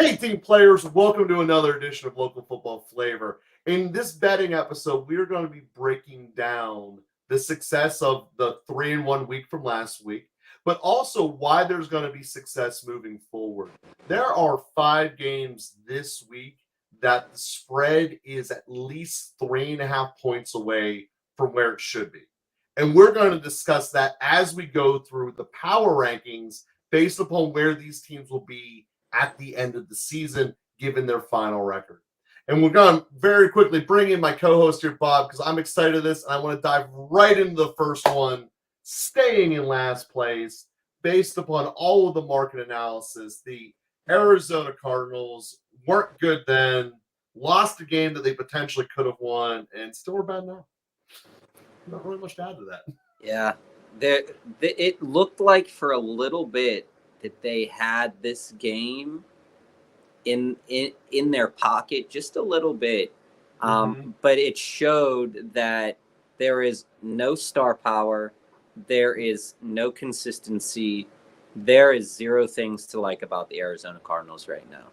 Hey, team players, welcome to another edition of Local Football Flavor. In this betting episode, we're going to be breaking down the success of the 3-1 week from last week, but also why there's going to be success moving forward. There are 5 games this week that the spread is at least 3.5 points away from where it should be. And we're going to discuss that as we go through the power rankings based upon where these teams will be at the end of the season, given their final record. And we're going to very quickly bring in my co-host here, Bob, because I'm excited to this, and I want to dive right into the first one, staying in last place, based upon all of the market analysis. The Arizona Cardinals weren't good then, lost a game that they potentially could have won, and still are bad now. Not really much to add to that. Yeah, it looked like for a little bit that they had this game in their pocket just a little bit, but it showed that there is no star power, there is no consistency, there is zero things to like about the Arizona Cardinals right now.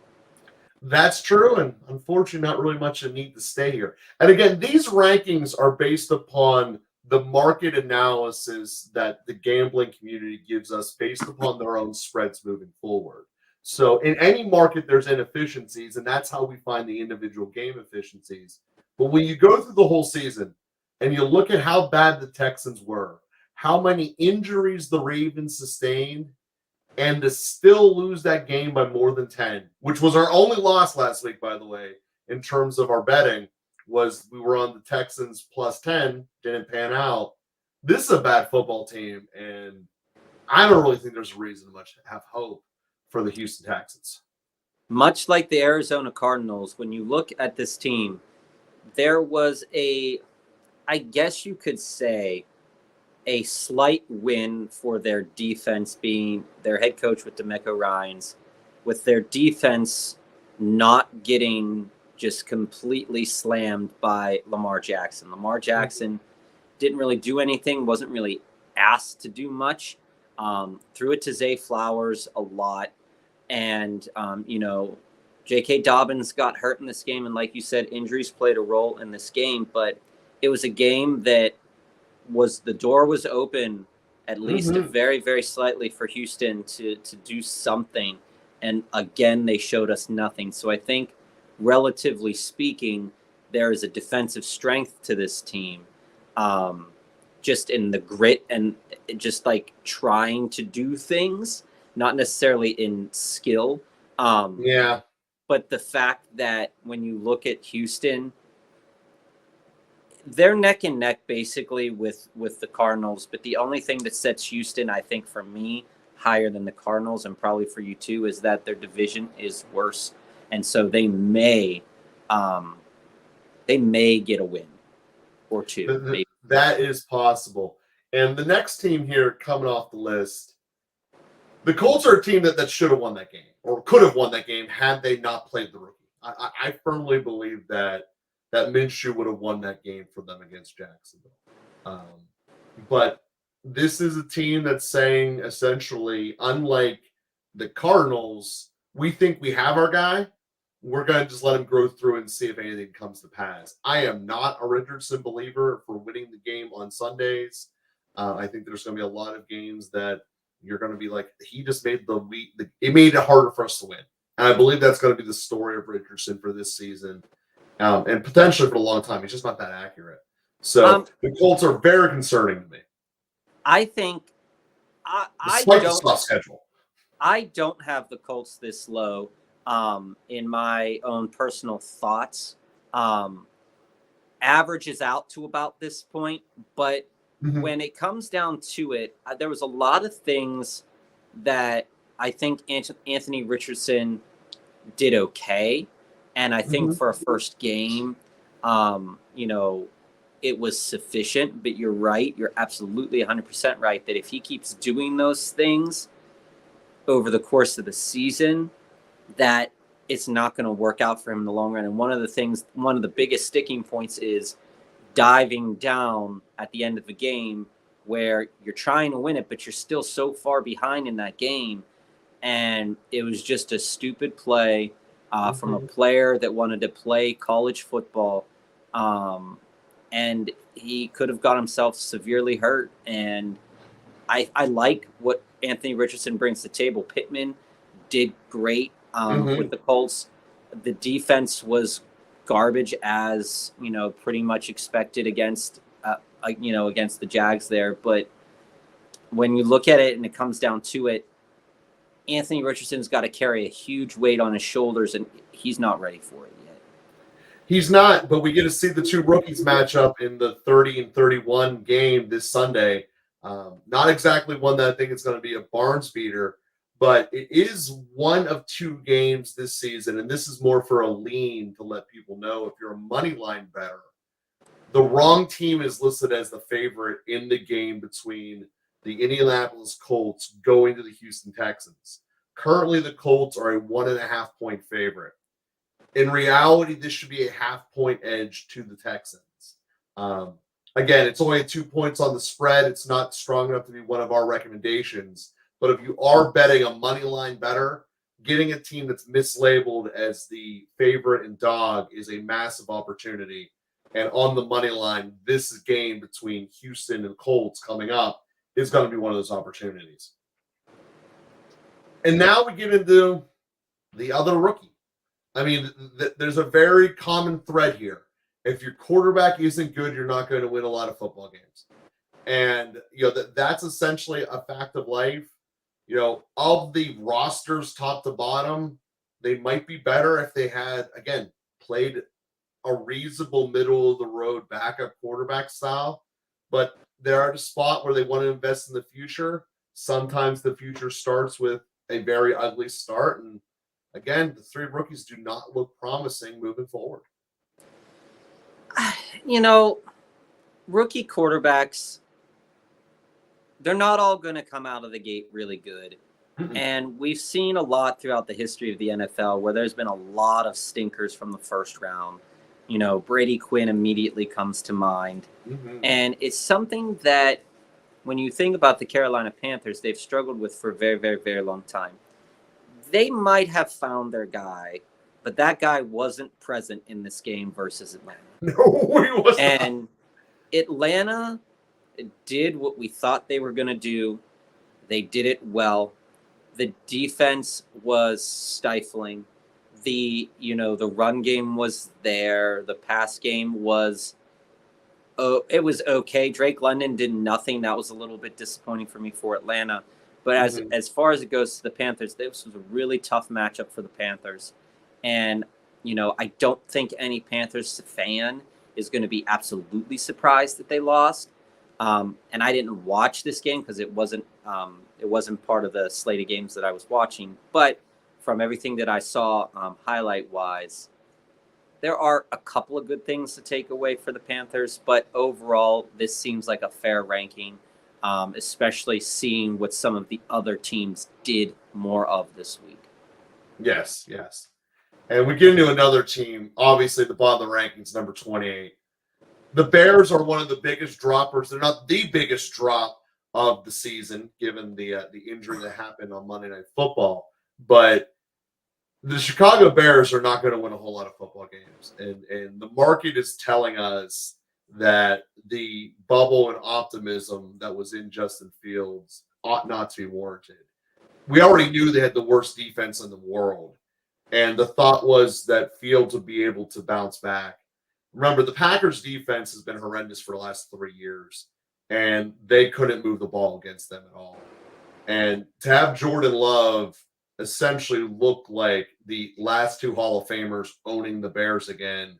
That's true, and unfortunately, not really much a need to stay here. And again, these rankings are based upon the market analysis that the gambling community gives us based upon their own spreads moving forward. So in any market, there's inefficiencies, and that's how we find the individual game efficiencies. But when you go through the whole season and you look at how bad the Texans were, how many injuries the Ravens sustained, and to still lose that game by more than 10, which was our only loss last week, by the way, in terms of our betting, was we were on the Texans plus 10, didn't pan out. This is a bad football team, and I don't really think there's a reason much to have hope for the Houston Texans. Much like the Arizona Cardinals, when you look at this team, there was I guess you could say, a slight win for their defense being their head coach with DeMeco Ryans, with their defense not getting just completely slammed by Lamar Jackson. Lamar Jackson didn't really do anything, wasn't really asked to do much. Threw it to Zay Flowers a lot. And, J.K. Dobbins got hurt in this game. And like you said, injuries played a role in this game. But it was a game that the door was open, at least very, very slightly, for Houston to do something. And again, they showed us nothing. So I think, relatively speaking, there is a defensive strength to this team, just in the grit and just like trying to do things, not necessarily in skill. But the fact that when you look at Houston, they're neck and neck basically with the Cardinals. But the only thing that sets Houston, I think, for me, higher than the Cardinals, and probably for you too, is that their division is worse. And so they may get a win or two. Maybe. That is possible. And the next team here coming off the list, the Colts are a team that should have won that game or could have won that game had they not played the rookie. I firmly believe that Minshew would have won that game for them against Jacksonville. But this is a team that's saying, essentially, unlike the Cardinals, we think we have our guy. We're going to just let him grow through and see if anything comes to pass. I am not a Richardson believer for winning the game on Sundays. I think there's going to be a lot of games that you're going to be like, he just made it made it harder for us to win. And I believe that's going to be the story of Richardson for this season. And potentially for a long time. He's just not that accurate. So the Colts are very concerning to me. I think despite the soft schedule, I don't have the Colts this low. In my own personal thoughts, averages out to about this point. But when it comes down to it, there was a lot of things that I think Anthony Richardson did okay. And I think for a first game, it was sufficient. But you're right. You're absolutely 100% right that if he keeps doing those things over the course of the season, that it's not going to work out for him in the long run. And one of the biggest sticking points is diving down at the end of the game where you're trying to win it, but you're still so far behind in that game. and it was just a stupid play from a player that wanted to play college football, and he could have got himself severely hurt. And I like what Anthony Richardson brings to the table. Pittman did great with the Colts. The defense was garbage, as pretty much expected against against the Jags there. But when you look at it and it comes down to it, Anthony Richardson's got to carry a huge weight on his shoulders, and he's not ready for it yet. He's not, but we get to see the two rookies match up in the 30-31 game this Sunday. Not exactly one that I think is going to be a barns beater, but it is one of two games this season, and this is more for a lean to let people know if you're a money line bettor. The wrong team is listed as the favorite in the game between the Indianapolis Colts going to the Houston Texans. Currently, the Colts are a 1.5-point favorite. In reality, this should be a half-point edge to the Texans. Again, it's only 2 points on the spread. It's not strong enough to be one of our recommendations. But if you are betting a money line bettor, getting a team that's mislabeled as the favorite and dog is a massive opportunity. And on the money line, this game between Houston and Colts coming up is going to be one of those opportunities. And now we get into the other rookie. I mean, there's a very common thread here. If your quarterback isn't good, you're not going to win a lot of football games. And, that's essentially a fact of life. Of the rosters top to bottom, they might be better if they had, again, played a reasonable middle-of-the-road backup quarterback style. But they're at a spot where they want to invest in the future. Sometimes the future starts with a very ugly start. And, again, the three rookies do not look promising moving forward. Rookie quarterbacks, they're not all going to come out of the gate really good. And we've seen a lot throughout the history of the NFL where there's been a lot of stinkers from the first round. Brady Quinn immediately comes to mind. And it's something that when you think about the Carolina Panthers, they've struggled with for a very, very, very long time. They might have found their guy, but that guy wasn't present in this game versus Atlanta. No, he wasn't. And Atlanta did what we thought they were going to do. They did it well. The defense was stifling. The run game was there. The pass game was, it was okay. Drake London did nothing. That was a little bit disappointing for me for Atlanta. But as far as it goes to the Panthers, this was a really tough matchup for the Panthers. And, I don't think any Panthers fan is going to be absolutely surprised that they lost. And I didn't watch this game because it wasn't part of the slate of games that I was watching. But from everything that I saw highlight-wise, there are a couple of good things to take away for the Panthers. But overall, this seems like a fair ranking, especially seeing what some of the other teams did more of this week. Yes. And we get into another team, obviously the bottom of the rankings, number 28. The Bears are one of the biggest droppers. They're not the biggest drop of the season, given the injury that happened on Monday Night Football. But the Chicago Bears are not going to win a whole lot of football games. And the market is telling us that the bubble and optimism that was in Justin Fields ought not to be warranted. We already knew they had the worst defense in the world. And the thought was that Fields would be able to bounce back. Remember, the Packers' defense has been horrendous for the last 3 years, and they couldn't move the ball against them at all. And to have Jordan Love essentially look like the last two Hall of Famers owning the Bears again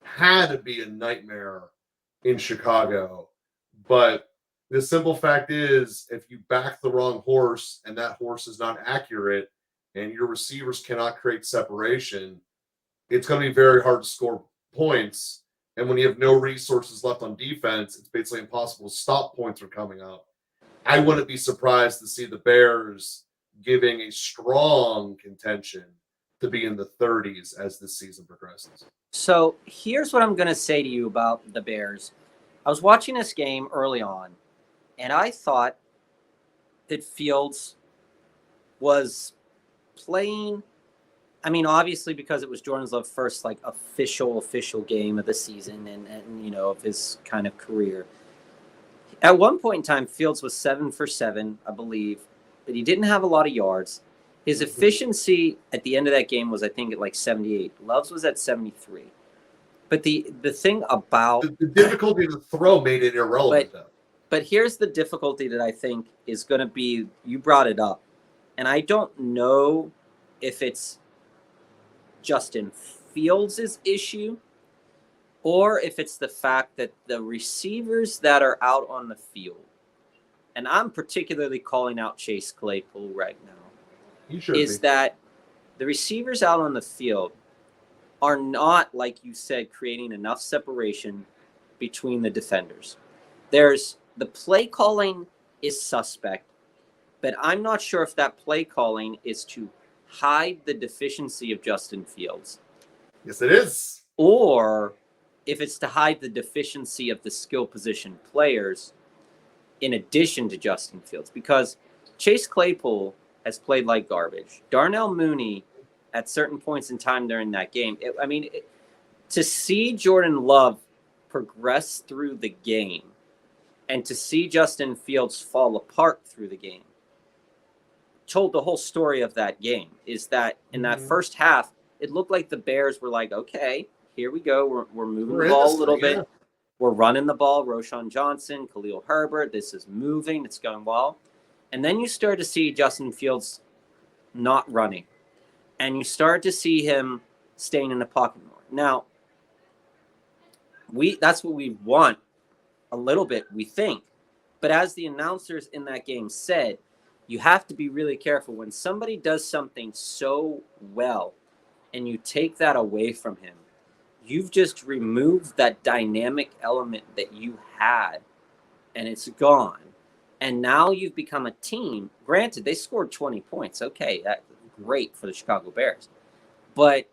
had to be a nightmare in Chicago. But the simple fact is, if you back the wrong horse and that horse is not accurate and your receivers cannot create separation, it's going to be very hard to score points. And when you have no resources left on defense, it's basically impossible to stop points from coming up. I wouldn't be surprised to see the Bears giving a strong contention to be in the 30s as this season progresses. So here's what I'm going to say to you about the Bears. I was watching this game early on, and I thought that Fields was playing. I mean, obviously because it was Jordan's Love's first like official game of the season and you know of his kind of career. At one point in time, Fields was 7 for 7, I believe, but he didn't have a lot of yards. His efficiency at the end of that game was, I think, at like 78. Love's was at 73. But the thing about the difficulty of the throw made it irrelevant, though. But here's the difficulty that I think is going to be, you brought it up, and I don't know if it's Justin Fields' issue or if it's the fact that the receivers that are out on the field, and I'm particularly calling out Chase Claypool right now, that the receivers out on the field are not, like you said, creating enough separation between the defenders. The play calling is suspect, but I'm not sure if that play calling is to hide the deficiency of Justin Fields. Yes, it is. Or if it's to hide the deficiency of the skill position players in addition to Justin Fields. Because Chase Claypool has played like garbage. Darnell Mooney, at certain points in time during that game, to see Jordan Love progress through the game and to see Justin Fields fall apart through the game told the whole story of that game. Is that in that first half, it looked like the Bears were like, okay, here we go. We're moving the ball a little bit. We're running the ball. Roschon Johnson, Khalil Herbert. This is moving. It's going well. And then you start to see Justin Fields not running. And you start to see him staying in the pocket more. Now, that's what we want a little bit, we think. But as the announcers in that game said, you have to be really careful. When somebody does something so well and you take that away from him, you've just removed that dynamic element that you had, and it's gone. And now you've become a team. Granted, they scored 20 points. Okay, that's great for the Chicago Bears. But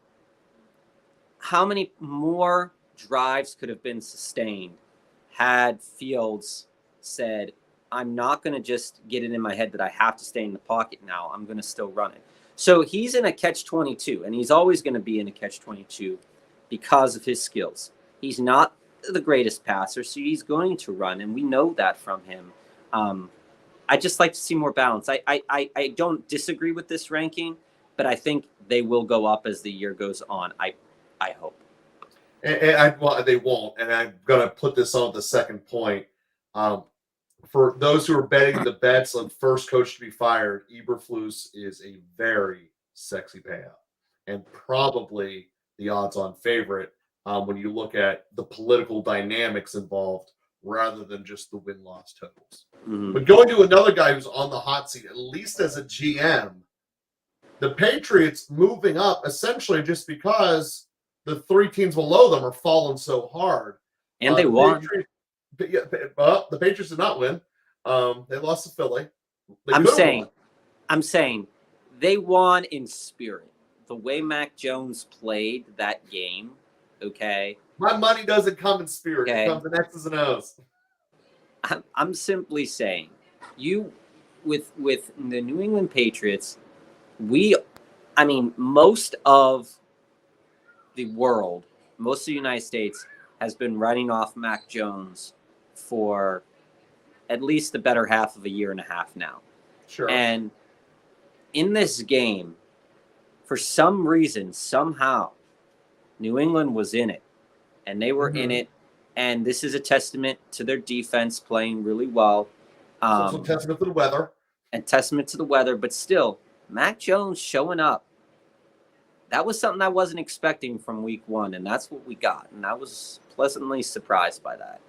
how many more drives could have been sustained had Fields said, I'm not going to just get it in my head that I have to stay in the pocket now. I'm going to still run it. So he's in a catch-22, and he's always going to be in a catch-22 because of his skills. He's not the greatest passer, so he's going to run, and we know that from him. I just like to see more balance. I don't disagree with this ranking, but I think they will go up as the year goes on. I hope. Well, they won't. And I'm going to put this on the second point. For those who are betting the bets on first coach to be fired, Eberflus is a very sexy payout and probably the odds-on favorite when you look at the political dynamics involved rather than just the win-loss totals. Mm-hmm. But going to another guy who's on the hot seat, at least as a GM, the Patriots moving up essentially just because the three teams below them are falling so hard. And they won. The Patriots did not win. They lost to Philly. I'm saying they won in spirit. The way Mac Jones played that game, okay? My money doesn't come in spirit. Okay. It comes in X's and O's. I'm simply saying, with the New England Patriots, most of the world, most of the United States has been writing off Mac Jones for at least the better half of a year and a half now. Sure. And in this game, for some reason, somehow, New England was in it. And they were in it. And this is a testament to their defense playing really well. Also testament to the weather. And testament to the weather. But still, Mac Jones showing up. That was something I wasn't expecting from week one. And that's what we got. And I was pleasantly surprised by that.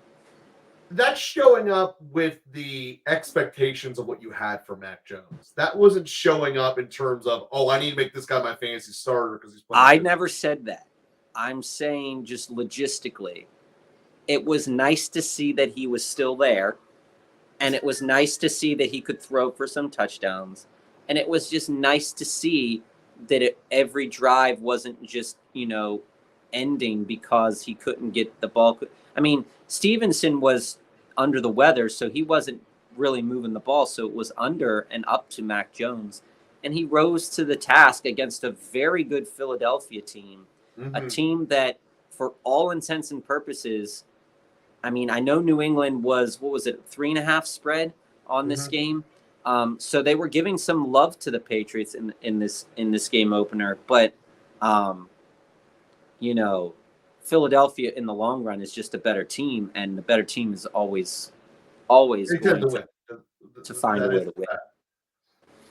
That's showing up with the expectations of what you had for Mac Jones. That wasn't showing up in terms of, I need to make this guy my fantasy starter because he's playing. I never said that. I'm saying just logistically, it was nice to see that he was still there. And it was nice to see that he could throw for some touchdowns. And it was just nice to see that every drive wasn't just, ending because he couldn't get the ball. I mean, Stevenson was under the weather, so he wasn't really moving the ball. So it was under and up to Mac Jones. and he rose to the task against a very good Philadelphia team, a Mhm. team that, for all intents and purposes, I mean, I know New England was, what was it, 3.5 spread on this Mhm. game. So they were giving some love to the Patriots in this game opener, but um, you know, Philadelphia in the long run is just a better team, and the better team is always They tend going to win. to find a That way is to win.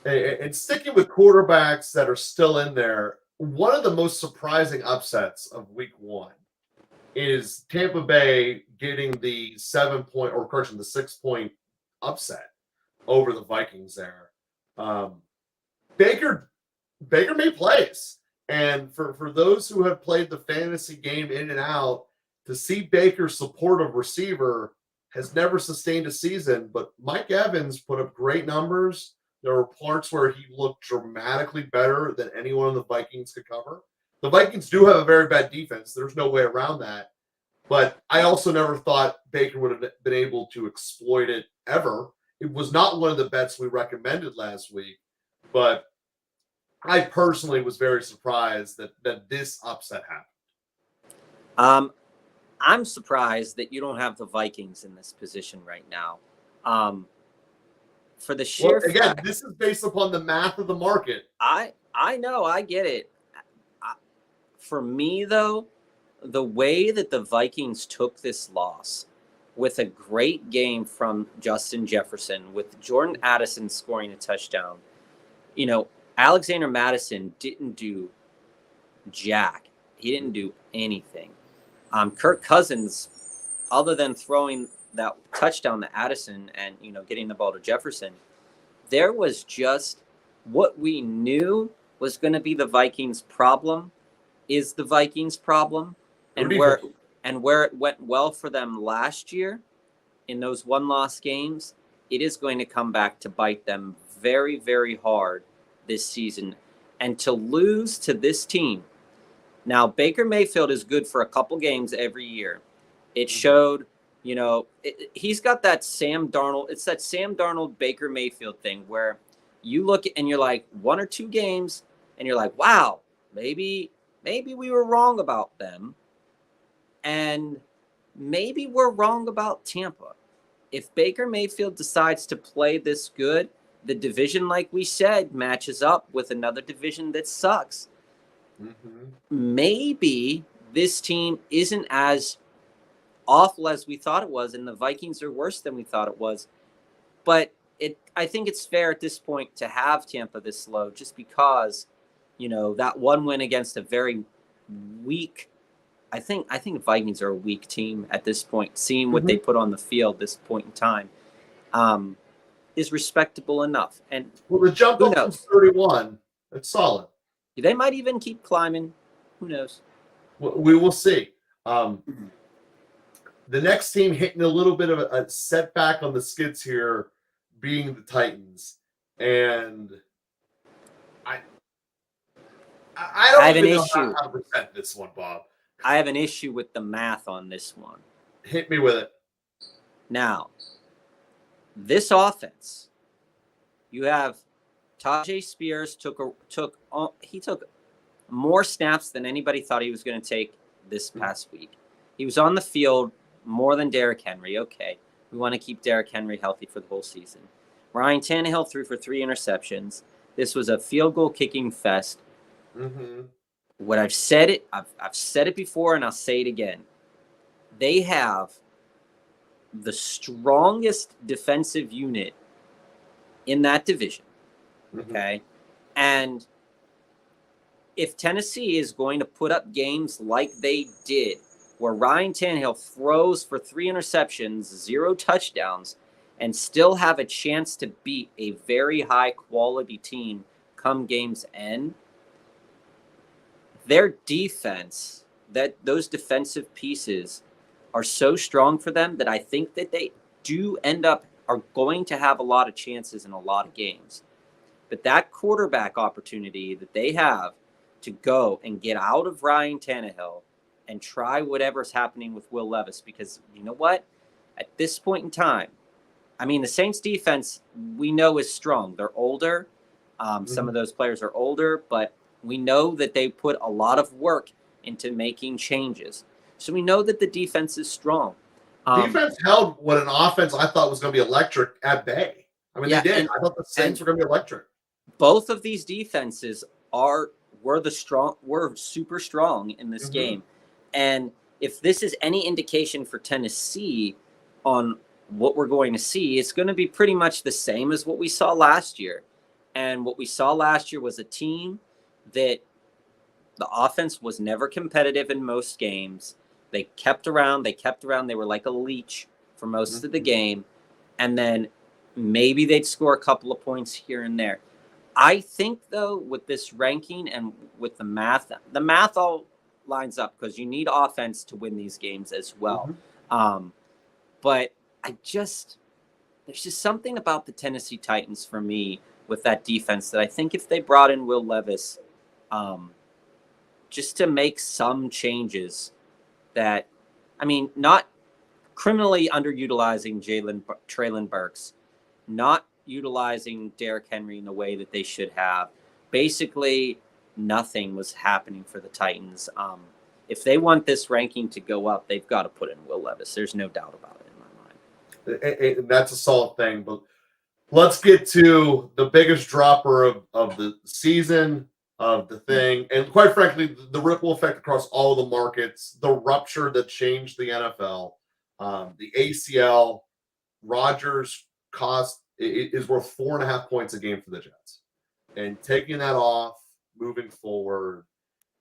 that. And sticking with quarterbacks that are still in there, one of the most surprising upsets of week one is Tampa Bay getting the 7 point, or correction, the 6 point upset over the Vikings there. Um, Baker Baker made plays. And for those who have played the fantasy game in and out, to see Baker support a receiver has never sustained a season. But Mike Evans put up great numbers. There were parts where he looked dramatically better than anyone the Vikings could cover. The Vikings do have a very bad defense. There's no way around that. But I also never thought Baker would have been able to exploit it ever. It was not one of the bets we recommended last week, but I personally was very surprised that this upset happened. Um, I'm surprised that you don't have the Vikings in this position right now. For the Well, sheer again, fact, this is based upon the math of the market. I know, I get it. I, for me though, the way that the Vikings took this loss with a great game from Justin Jefferson, with Jordan Addison scoring a touchdown, Alexander Madison didn't do jack. He didn't do anything. Kirk Cousins, other than throwing that touchdown to Addison and getting the ball to Jefferson, there was just what we knew was going to be the Vikings' problem is the Vikings' problem, and where it went well for them last year in those one-loss games, it is going to come back to bite them very, very hard this season. And to lose to this team, now Baker Mayfield is good for a couple games every year. It showed, he's got that Sam Darnold. It's that Sam Darnold Baker Mayfield thing where you look and you're like 1 or 2 games and you're like, wow, maybe we were wrong about them. And maybe we're wrong about Tampa. If Baker Mayfield decides to play this good, the division, like we said, matches up with another division that sucks. Mm-hmm. Maybe this team isn't as awful as we thought it was, and the Vikings are worse than we thought it was. But I think it's fair at this point to have Tampa this low, just because, that one win against a very weak. I think Vikings are a weak team at this point. Seeing what they put on the field this point in time, is respectable enough. And well, the jump up from 31, it's solid. They might even keep climbing. Who knows? We will see. The next team hitting a little bit of a setback on the skids here, being the Titans, and I don't have an even know issue. how to present this one, Bob. I have an issue with the math on this one. Hit me with it. Now, this offense, you have Tajay Spears took more snaps than anybody thought he was going to take this past week. He was on the field more than Derrick Henry. Okay, we want to keep Derrick Henry healthy for the whole season. Ryan Tannehill threw for 3 interceptions. This was a field goal kicking fest. Mm-hmm. What I've said it before, and I'll say it again. They have the strongest defensive unit in that division. Okay. And if Tennessee is going to put up games like they did, where Ryan Tannehill throws for 3 interceptions, 0 touchdowns, and still have a chance to beat a very high quality team come game's end, their defense, those defensive pieces are so strong for them that I think that they are going to have a lot of chances in a lot of games. But that quarterback opportunity that they have to go and get out of Ryan Tannehill and try whatever's happening with Will Levis, because you know what? At this point in time, I mean, the Saints defense we know is strong. They're older. Some of those players are older, but we know that they put a lot of work into making changes. So we know that the defense is strong. Defense held what an offense I thought was going to be electric at bay. I mean, Yeah, they did. and- I thought the Saints were going to be electric. Both of these defenses were super strong in this game. And if this is any indication for Tennessee on what we're going to see, it's going to be pretty much the same as what we saw last year. And what we saw last year was a team that the offense was never competitive in most games. They kept around. They were like a leech for most of the game. And then maybe they'd score a couple of points here and there. I think, though, with this ranking and with the math all lines up because you need offense to win these games as well. But there's just something about the Tennessee Titans for me with that defense that I think if they brought in Will Levis just to make some changes that, I mean, not criminally underutilizing Treylon Burks, not utilizing Derrick Henry in the way that they should have. Basically, nothing was happening for the Titans. If they want this ranking to go up, they've got to put in Will Levis. There's no doubt about it in my mind. And that's a solid thing. But let's get to the biggest dropper of the season, of the thing. And quite frankly, the ripple effect across all the markets, the rupture that changed the NFL, the ACL, Rodgers cost is worth 4.5 points a game for the Jets. And taking that off, moving forward,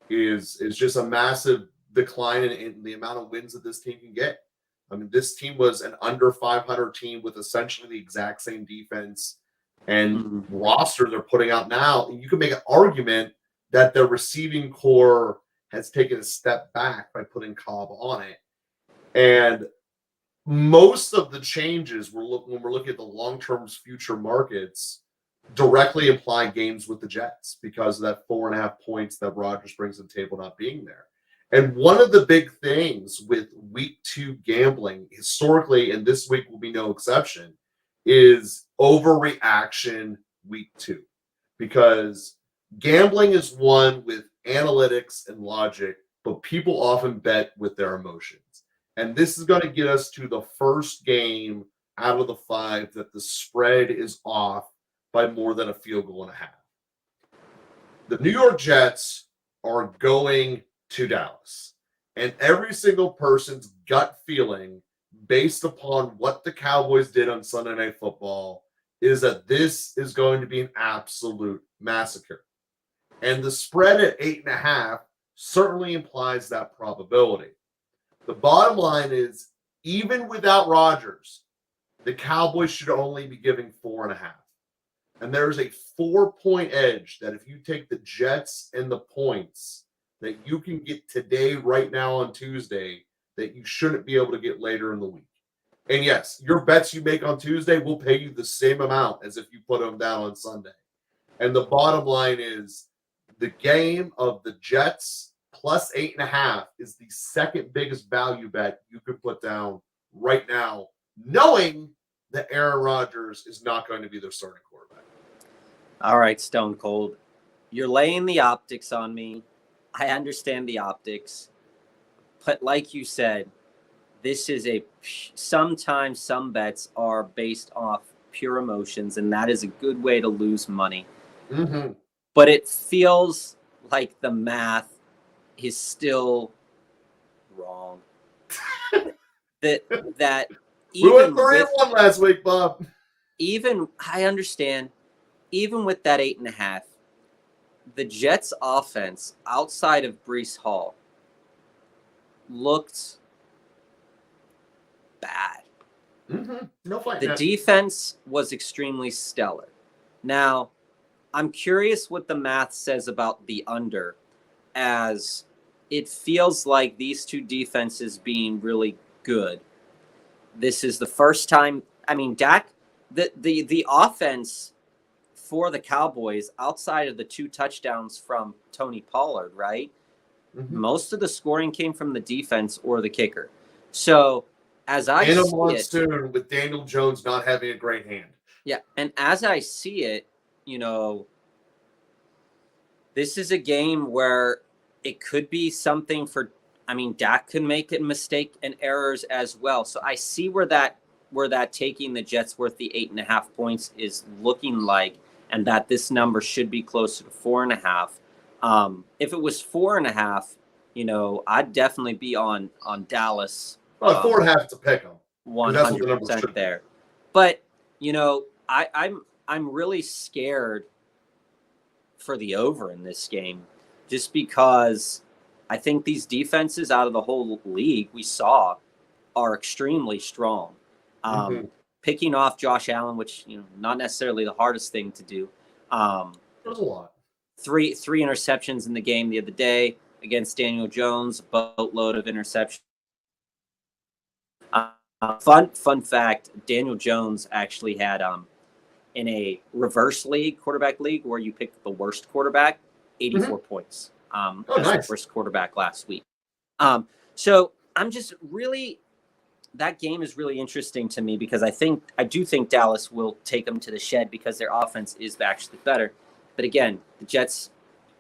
is just a massive decline in the amount of wins that this team can get. I mean, this team was an under 500 team with essentially the exact same defense and roster they're putting out now. And you can make an argument that their receiving core has taken a step back by putting Cobb on it. And most of the changes when we're looking at the long-term future markets directly imply games with the Jets because of that 4.5 points that Rodgers brings to the table not being there. And one of the big things with week 2 gambling historically, and this week will be no exception, is overreaction week 2. Because gambling is one with analytics and logic, but people often bet with their emotions. And this is going to get us to the first game out of the 5 that the spread is off by more than a field goal and a half. The New York Jets are going to Dallas. And every single person's gut feeling, based upon what the Cowboys did on Sunday Night Football, is that this is going to be an absolute massacre. And the spread at 8.5 certainly implies that probability. The bottom line is, even without Rodgers, the Cowboys should only be giving 4.5. And there's a 4-point edge that if you take the Jets and the points that you can get today, right now on Tuesday, that you shouldn't be able to get later in the week. And yes, your bets you make on Tuesday will pay you the same amount as if you put them down on Sunday. And the bottom line is the game of the Jets plus 8.5 is the second biggest value bet you could put down right now, knowing that Aaron Rodgers is not going to be their starting quarterback. All right, Stone Cold. You're laying the optics on me. I understand the optics. But like you said, this is sometimes some bets are based off pure emotions, and that is a good way to lose money. But it feels like the math is still wrong. that we went even 3-1 last week, Bob. I understand, even with that 8.5, the Jets' offense outside of Breece Hall looked bad. No fight. The defense was extremely stellar. Now, I'm curious what the math says about the under, as it feels like these two defenses being really good. This is the first time. I mean, Dak, the offense for the Cowboys, outside of the 2 touchdowns from Tony Pollard, right? Most of the scoring came from the defense or the kicker. So, as I see it, with Daniel Jones not having a great hand. Yeah, and as I see it, This is a game where it could be something for. I mean, Dak could make a mistake and errors as well. So I see where that taking the Jets worth the 8.5 points is looking like, and that this number should be closer to 4.5. If it was 4.5, I'd definitely be on Dallas. Well, 4.5 to pick them. 100% there. But I'm really scared for the over in this game, just because I think these defenses out of the whole league we saw are extremely strong. Picking off Josh Allen, which not necessarily the hardest thing to do. There's a lot. Three interceptions in the game the other day against Daniel Jones, boatload of interceptions. Fun fact: Daniel Jones actually had in a reverse league, quarterback league, where you pick the worst quarterback, 84 points. As the worst quarterback last week. So I'm just really, that game is really interesting to me because I do think Dallas will take them to the shed because their offense is actually better. But again, the Jets.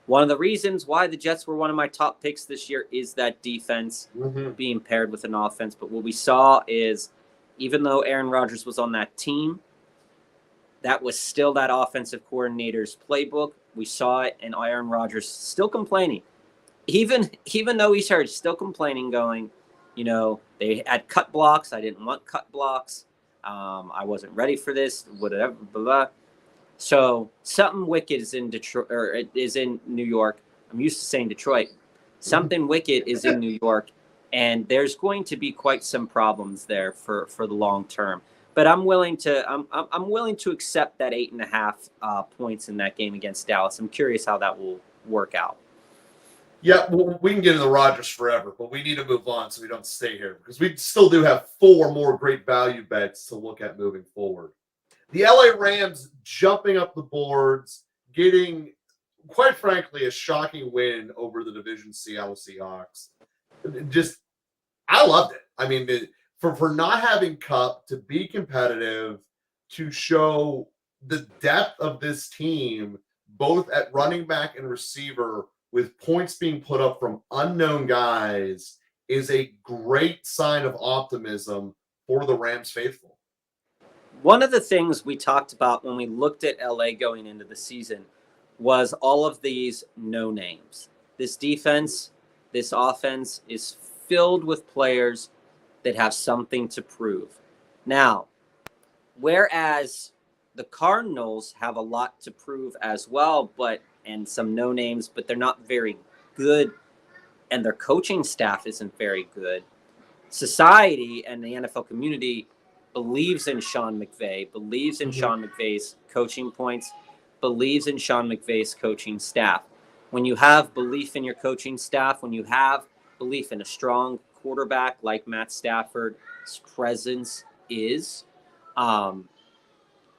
One of the reasons why the Jets were one of my top picks this year is that defense being paired with an offense. But what we saw is, even though Aaron Rodgers was on that team, that was still that offensive coordinator's playbook. We saw it, and Aaron Rodgers still complaining. Even though he's hurt, still complaining, going, they had cut blocks. I didn't want cut blocks. I wasn't ready for this, whatever, blah, blah. So something wicked is in Detroit, or is in New York. I'm used to saying Detroit. Something wicked is in New York, and there's going to be quite some problems there for the long term. But I'm willing to accept that 8.5 points in that game against Dallas. I'm curious how that will work out. Yeah, well, we can get into the Rodgers forever, but we need to move on so we don't stay here because we still do have 4 more great value bets to look at moving forward. The LA Rams jumping up the boards, getting, quite frankly, a shocking win over the division Seattle Seahawks. I loved it. I mean, for not having Kupp, to be competitive, to show the depth of this team, both at running back and receiver, with points being put up from unknown guys, is a great sign of optimism for the Rams faithful. One of the things we talked about when we looked at LA going into the season was all of these no names. This defense, this offense is filled with players that have something to prove. Now, whereas the Cardinals have a lot to prove as well, and some no names, but they're not very good, and their coaching staff isn't very good. Society and the NFL community believes in Sean McVay, believes in Sean McVay's coaching points, believes in Sean McVay's coaching staff. When you have belief in your coaching staff, when you have belief in a strong quarterback like Matt Stafford's presence is, and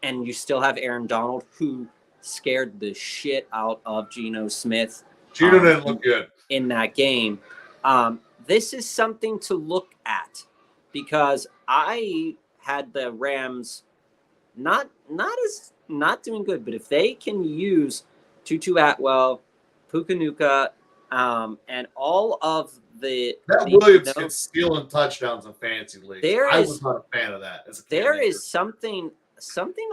you still have Aaron Donald, who scared the shit out of Geno Smith. Geno didn't look good in that game. This is something to look at because I had the Rams not doing good, but if they can use Tutu Atwell, Puka Nacua, and all of Williams gets stealing touchdowns in fantasy leagues. I was not a fan of that. There is something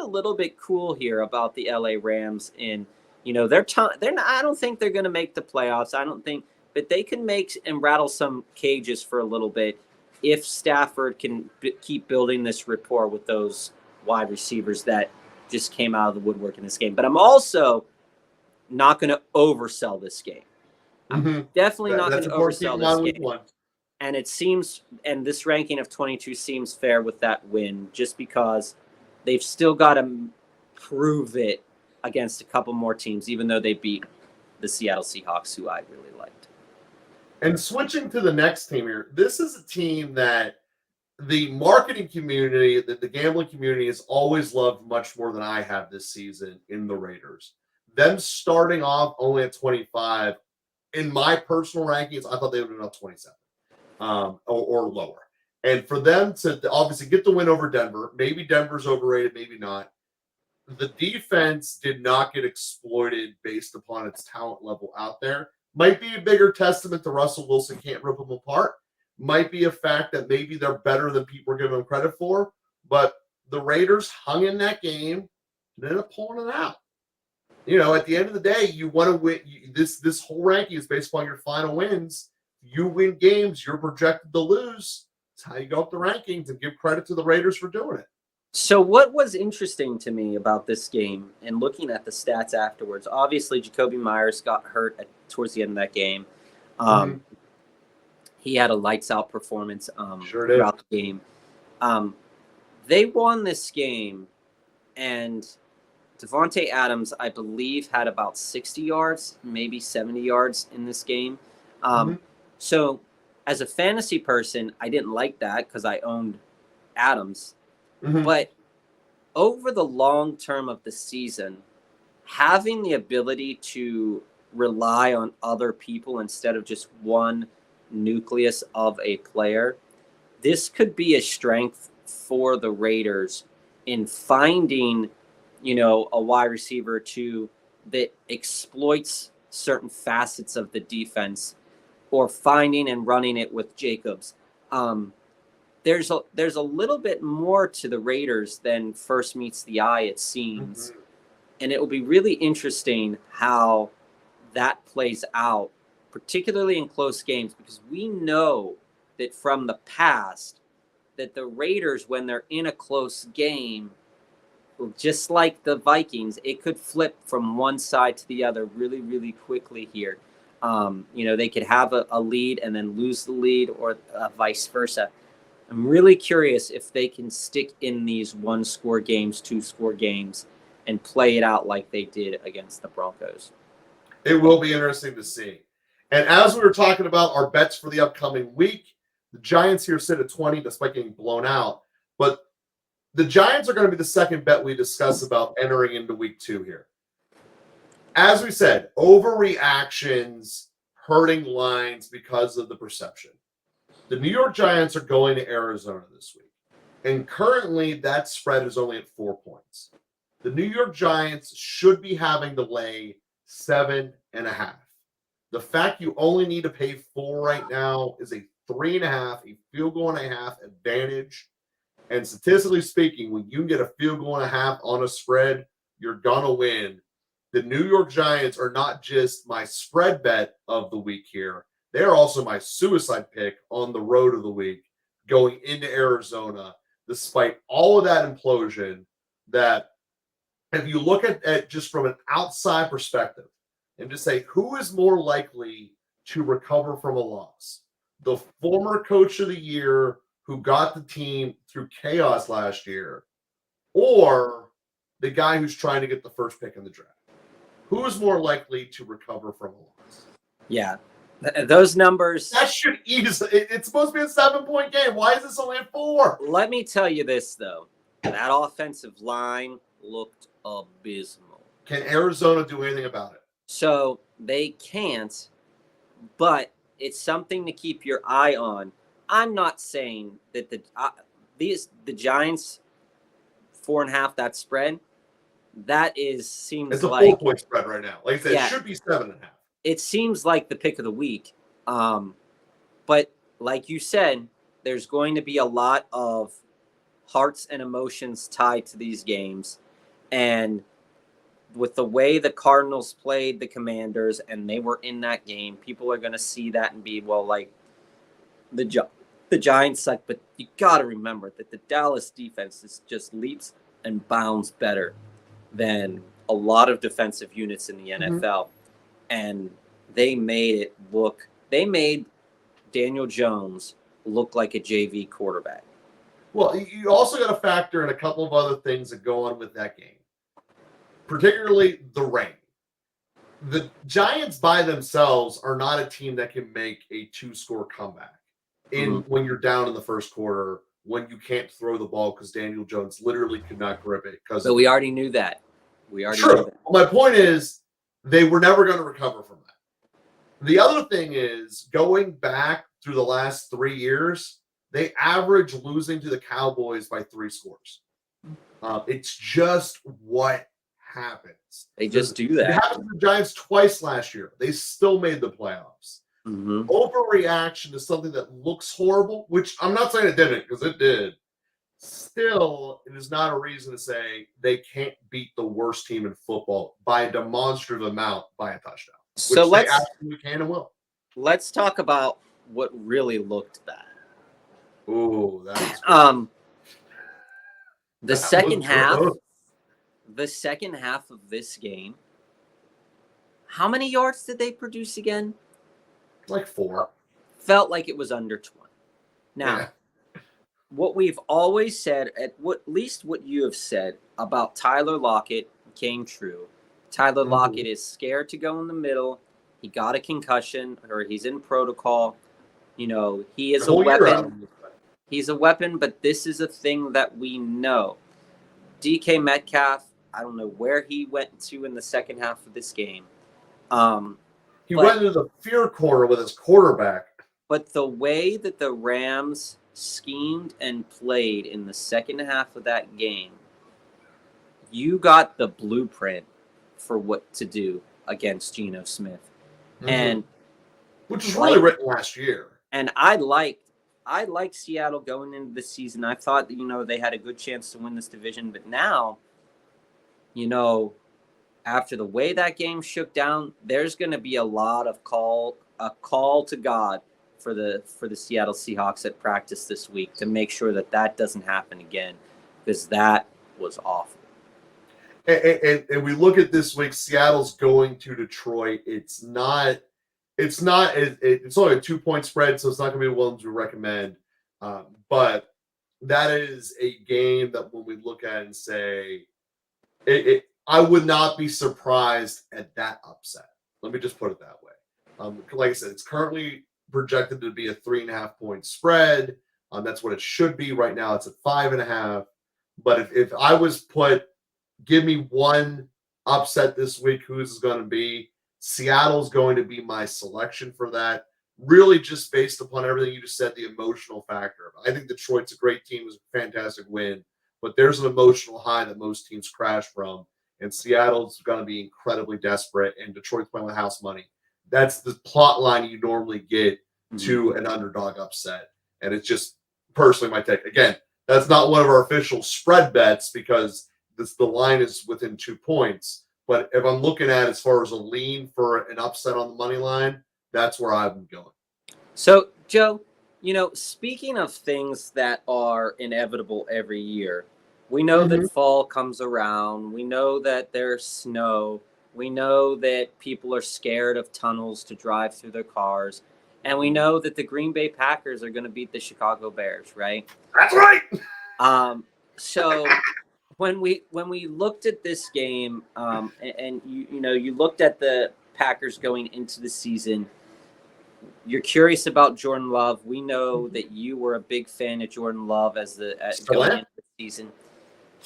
a little bit cool here about the LA Rams. In they're not. I don't think they're going to make the playoffs. I don't think, but they can make and rattle some cages for a little bit if Stafford can keep building this rapport with those wide receivers that just came out of the woodwork in this game. But I'm also not going to oversell this game. I'm definitely not going to oversell this game. And it seems, and this ranking of 22 seems fair with that win, just because they've still got to prove it against a couple more teams, even though they beat the Seattle Seahawks, who I really liked. And switching to the next team here, this is a team that the marketing community, that the gambling community has always loved much more than I have this season in the Raiders. Them starting off only at 25, in my personal rankings, I thought they would have been up 27 or lower. And for them to obviously get the win over Denver, maybe Denver's overrated, maybe not. the defense did not get exploited based upon its talent level out there. Might be a bigger testament to Russell Wilson can't rip them apart. Might be a fact that maybe they're better than people are giving them credit for. But the Raiders hung in that game and ended up pulling it out. At the end of the day, you want to win. This whole ranking is based upon your final wins. You win games, you're projected to lose. That's how you go up the rankings, and give credit to the Raiders for doing it. So what was interesting to me about this game and looking at the stats afterwards, obviously Jakobi Meyers got hurt towards the end of that game. He had a lights-out performance throughout the game. They won this game, and Davante Adams, I believe, had about 60 yards, maybe 70 yards in this game. So as a fantasy person, I didn't like that because I owned Adams. But over the long term of the season, having the ability to rely on other people instead of just one nucleus of a player, this could be a strength for the Raiders in finding, a wide receiver that exploits certain facets of the defense, or finding and running it with Jacobs. There's a little bit more to the Raiders than first meets the eye, it seems. And it will be really interesting how that plays out, particularly in close games, because we know that from the past that the Raiders, when they're in a close game, just like the Vikings, it could flip from one side to the other really, really quickly here. They could have a lead and then lose the lead, or vice versa. I'm really curious if they can stick in these one-score games, two-score games, and play it out like they did against the Broncos. It will be interesting to see. And as we were talking about our bets for the upcoming week, the Giants here sit at 20 despite getting blown out. But the Giants are going to be the second bet we discuss about entering into week 2 here. As we said, overreactions, hurting lines because of the perception. The New York Giants are going to Arizona this week. And currently, that spread is only at 4 points. The New York Giants should be having to lay 7.5. The fact you only need to pay 4 right now is a 3.5, a field goal and a half advantage. And statistically speaking, when you get a field goal and a half on a spread, you're going to win. The New York Giants are not just my spread bet of the week here. They're also my suicide pick on the road of the week going into Arizona, despite all of that implosion. That if you look at just from an outside perspective and just say, who is more likely to recover from a loss? The former coach of the year who got the team through chaos last year, or the guy who's trying to get the first pick in the draft? Who is more likely to recover from a loss? Yeah. Those numbers. That should easily. It's supposed to be a 7-point game. Why is this only at 4? Let me tell you this, though. That offensive line looked abysmal. Can Arizona do anything about it? So they can't, but it's something to keep your eye on. I'm not saying that the Giants 4.5, that spread, seems it's a like 4-point spread right now. Like I said, It should be 7.5. It seems like the pick of the week. But like you said, there's going to be a lot of hearts and emotions tied to these games. And with the way the Cardinals played the Commanders and they were in that game, people are going to see that and be, well, like, the Giants suck. But you got to remember that the Dallas defense is just leaps and bounds better than a lot of defensive units in the NFL. And they made Daniel Jones look like a JV quarterback. Well, you also got to factor in a couple of other things that go on with that game, particularly the rain. The Giants by themselves are not a team that can make a 2-score comeback when you're down in the first quarter, when you can't throw the ball because Daniel Jones literally could not grip it. But we already knew that. Knew that. Well, my point is, they were never going to recover from that. The other thing is, going back through the last 3 years, they average losing to the Cowboys by 3 scores. It's just what happens. They just do It that. happened to the Giants twice last year. They still made the playoffs. Mhm. Overreaction to something that looks horrible, which I'm not saying it didn't, because it did. Still, it is not a reason to say they can't beat the worst team in football by a demonstrative amount by a touchdown, So which they absolutely can and will. let's talk about what really looked bad. Oh, that's The second half of this game, how many yards did they produce again? Like 4. Felt like it was under 20. Now, Yeah. what we've always said, at least what you have said about Tyler Lockett came true. Tyler Lockett is scared to go in the middle. He got a concussion, or he's in protocol. You know, he is a weapon. He's a weapon, but this is a thing that we know. DK Metcalf, I don't know where he went to in the second half of this game. He went into the fear corner with his quarterback. But the way that the Rams schemed and played in the second half of that game, you got the blueprint for what to do against Geno Smith. And which was really written last year. And I liked Seattle going into the season. I thought that, they had a good chance to win this division, but now, after the way that game shook down, there's going to be a lot of a call to God for the Seattle Seahawks at practice this week to make sure that doesn't happen again, because that was awful. And we look at this week, Seattle's going to Detroit. It's only a 2-point spread, so it's not going to be one we recommend. But that is a game that when we look at and say, I would not be surprised at that upset. Let me just put it that way. Like I said, it's currently projected to be a 3.5-point spread. That's what it should be right now. It's at 5.5. But if I was give me one upset this week, who's going to be? Seattle's going to be my selection for that. Really just based upon everything you just said, the emotional factor. I think Detroit's a great team. It was a fantastic win. But there's an emotional high that most teams crash from. And Seattle's going to be incredibly desperate. And Detroit's playing with house money. That's the plot line you normally get to an underdog upset. And it's just personally my take. Again, that's not one of our official spread bets because the line is within 2 points. But if I'm looking at as far as a lean for an upset on the money line, that's where I'm going. So, Joe, speaking of things that are inevitable every year, we know that fall comes around. We know that there's snow. We know that people are scared of tunnels to drive through their cars. And we know that the Green Bay Packers are going to beat the Chicago Bears, right? That's right. So when we looked at this game, and you looked at the Packers going into the season, you're curious about Jordan Love. We know that you were a big fan of Jordan Love going into the season.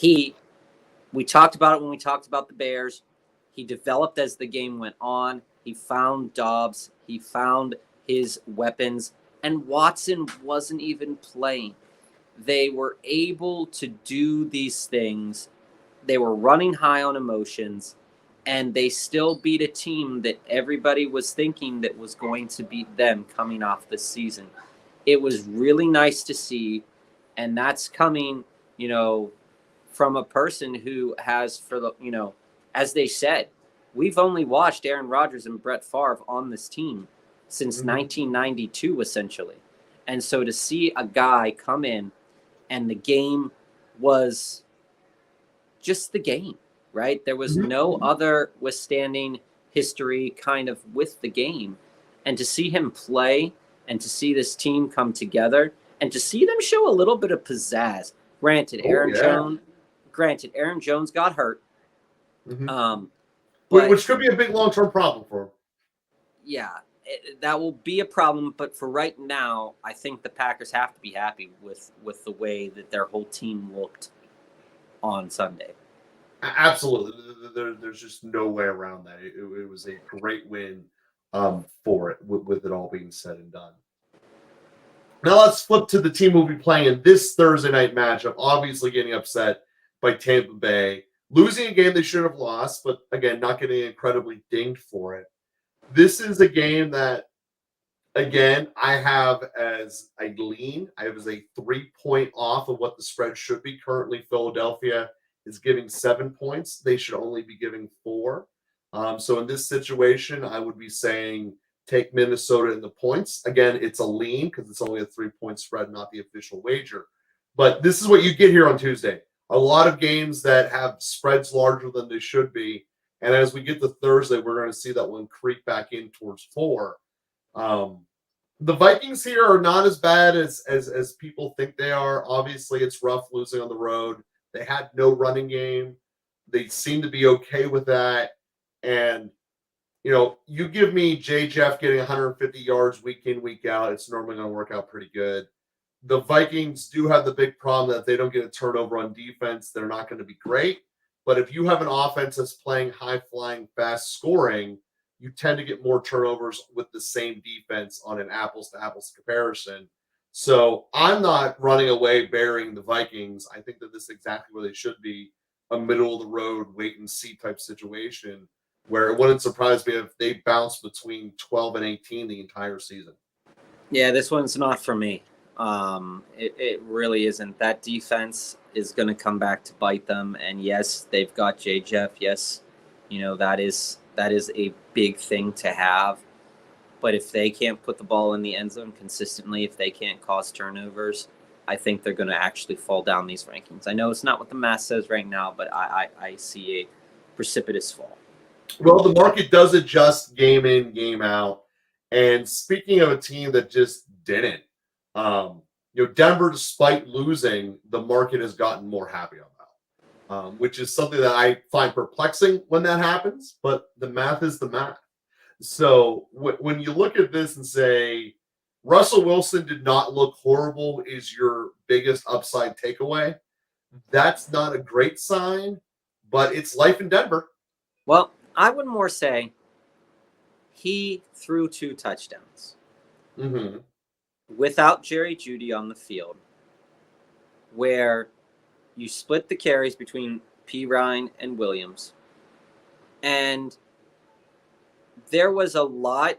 We talked about it when we talked about the Bears. He developed as the game went on. He found Dobbs. He found his weapons. And Watson wasn't even playing. They were able to do these things. They were running high on emotions. And they still beat a team that everybody was thinking that was going to beat them coming off this season. It was really nice to see. And that's coming, from a person who has, as they said, we've only watched Aaron Rodgers and Brett Favre on this team since 1992, essentially. And so to see a guy come in and the game was just the game, right? There was no other withstanding history kind of with the game. And to see him play and to see this team come together and to see them show a little bit of pizzazz. Granted, Aaron Jones got hurt. Which could be a big long-term problem for him. Yeah, that will be a problem. But for right now, I think the Packers have to be happy with the way that their whole team looked on Sunday. Absolutely. There's just no way around that. It was a great win for it, with it all being said and done. Now let's flip to the team we'll be playing in this Thursday night matchup. Obviously getting upset by Tampa Bay, losing a game they should have lost, but again, not getting incredibly dinged for it. This is a game that, again, I have as a lean. I have as a 3-point off of what the spread should be. Currently, Philadelphia is giving 7 points. They should only be giving 4. So in this situation, I would be saying take Minnesota in the points. Again, it's a lean because it's only a 3-point spread, not the official wager. But this is what you get here on Tuesday. A lot of games that have spreads larger than they should be. And as we get to Thursday, we're going to see that one creep back in towards 4. The Vikings here are not as bad as people think they are. Obviously, it's rough losing on the road. They had no running game. They seem to be okay with that. And, you give me J. Jeff getting 150 yards week in, week out, it's normally going to work out pretty good. The Vikings do have the big problem that if they don't get a turnover on defense, they're not going to be great. But if you have an offense that's playing high-flying, fast scoring, you tend to get more turnovers with the same defense on an apples-to-apples comparison. So I'm not running away burying the Vikings. I think that this is exactly where they should be, a middle-of-the-road, wait-and-see type situation, where it wouldn't surprise me if they bounce between 12 and 18 the entire season. Yeah, this one's not for me. It really isn't. That defense is going to come back to bite them. And yes, they've got J. Jeff. Yes, that is a big thing to have. But if they can't put the ball in the end zone consistently, if they can't cause turnovers, I think they're going to actually fall down these rankings. I know it's not what the math says right now, but I see a precipitous fall. Well, the market does adjust game in, game out. And speaking of a team that just didn't, Denver, despite losing, the market has gotten more happy about, which is something that I find perplexing when that happens, but the math is the math. So when you look at this and say, Russell Wilson did not look horrible is your biggest upside takeaway, that's not a great sign, but it's life in Denver. Well, I would more say he threw 2 touchdowns. Mm-hmm. Without Jerry Jeudy on the field, where you split the carries between Perine and Williams. And there was a lot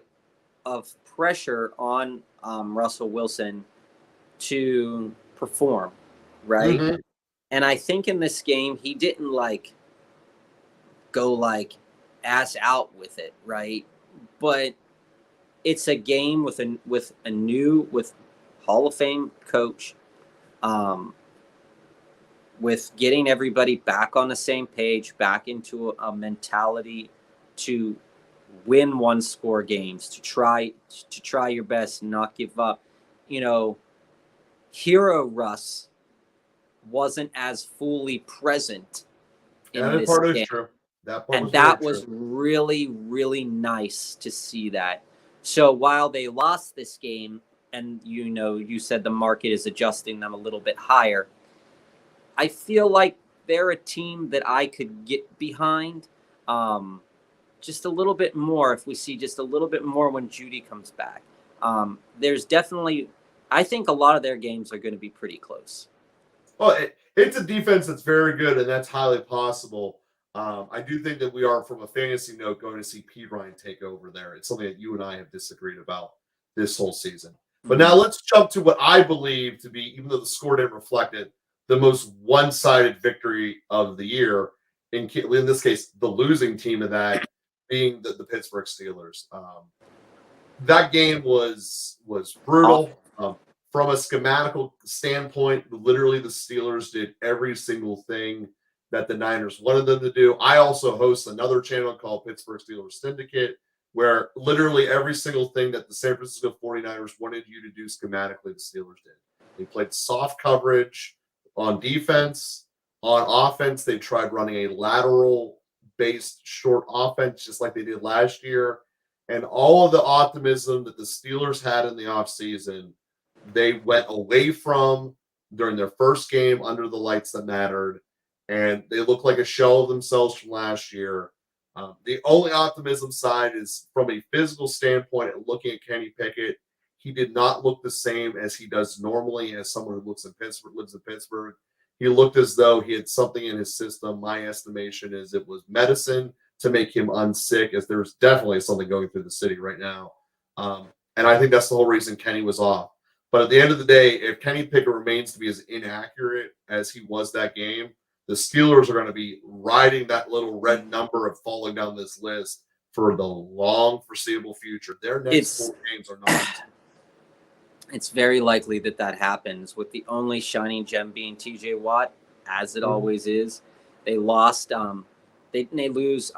of pressure on Russell Wilson to perform, right? Mm-hmm. And I think in this game, he didn't go ass out with it, right? But it's a game with a new Hall of Fame coach, with getting everybody back on the same page, back into a mentality to win 1-score games, to try your best, not give up. Hero Russ wasn't as fully present in That this part game. is true. That was really, really nice to see that. So while they lost this game, and you said the market is adjusting them a little bit higher, I feel like they're a team that I could get behind just a little bit more if we see just a little bit more when Jeudy comes back. There's definitely, I think a lot of their games are going to be pretty close. Well, it's a defense that's very good, and that's highly possible. I do think that we are, from a fantasy note, going to see Perine take over there. It's something that you and I have disagreed about this whole season. But now let's jump to what I believe to be, even though the score didn't reflect it, the most one-sided victory of the year. In this case, the losing team of that being the Pittsburgh Steelers. That game was brutal. From a schematical standpoint, literally the Steelers did every single thing that the Niners wanted them to do. I also host another channel called Pittsburgh Steelers Syndicate, where literally every single thing that the San Francisco 49ers wanted you to do schematically, the Steelers did. They played soft coverage on defense. On offense, they tried running a lateral-based short offense, just like they did last year. And all of the optimism that the Steelers had in the offseason, they went away from during their first game under the lights that mattered. And they look like a shell of themselves from last year. The only optimism side is from a physical standpoint, looking at Kenny Pickett. He did not look the same as he does normally as someone who lives in Pittsburgh. He looked as though he had something in his system. My estimation is it was medicine to make him unsick, as there's definitely something going through the city right now. And I think that's the whole reason Kenny was off. But at the end of the day, if Kenny Pickett remains to be as inaccurate as he was that game, the Steelers are going to be riding that little red number of falling down this list for the long foreseeable future. Their next 4 games are not. It's very likely that happens, with the only shining gem being TJ Watt, as it always is. They lost, they lose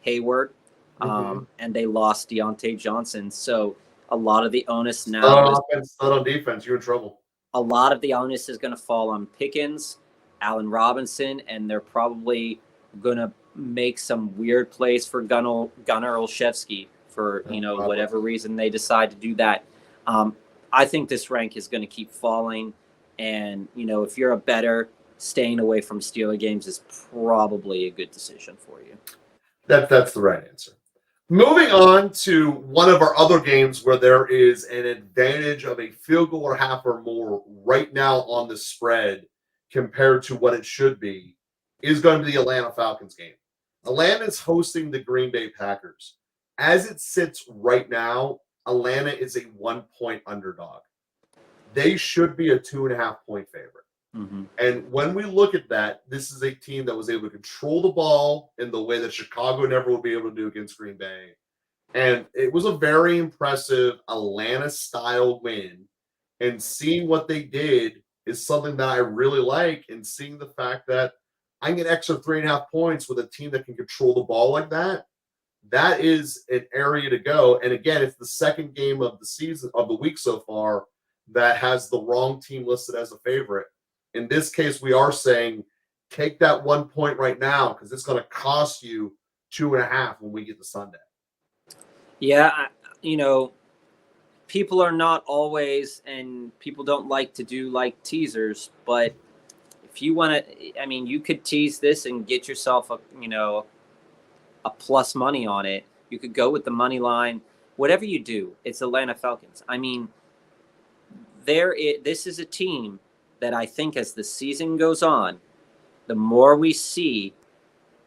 Hayward, and they lost Deontay Johnson. So a lot of the onus now not on defense, you're in trouble. A lot of the onus is going to fall on Pickens, Allen Robinson, and they're probably going to make some weird plays for Gunnar Olszewski for whatever reason they decide to do that. I think this rank is going to keep falling, and if you're a bettor, staying away from Steeler games is probably a good decision for you. That's the right answer. Moving on to one of our other games where there is an advantage of a field goal or half or more right now on the spread compared to what it should be, is going to be the Atlanta Falcons game. Atlanta is hosting the Green Bay Packers. As it sits right now, Atlanta is a 1-point underdog. They should be a 2.5-point favorite. And when we look at that, this is a team that was able to control the ball in the way that Chicago never will be able to do against Green Bay. And it was a very impressive Atlanta-style win. And seeing what they did is something that I really like. And seeing the fact that I can get extra 3.5 points with a team that can control the ball like that, that is an area to go. And again, it's the second game of the season, of the week so far, that has the wrong team listed as a favorite. In this case, we are saying take that 1 point right now, because it's going to cost you 2.5 when we get to Sunday. Yeah, people are not always, and people don't like to do like teasers, but if you want to, you could tease this and get yourself a plus money on it. You could go with the money line. Whatever you do, it's Atlanta Falcons. This is a team that I think as the season goes on, the more we see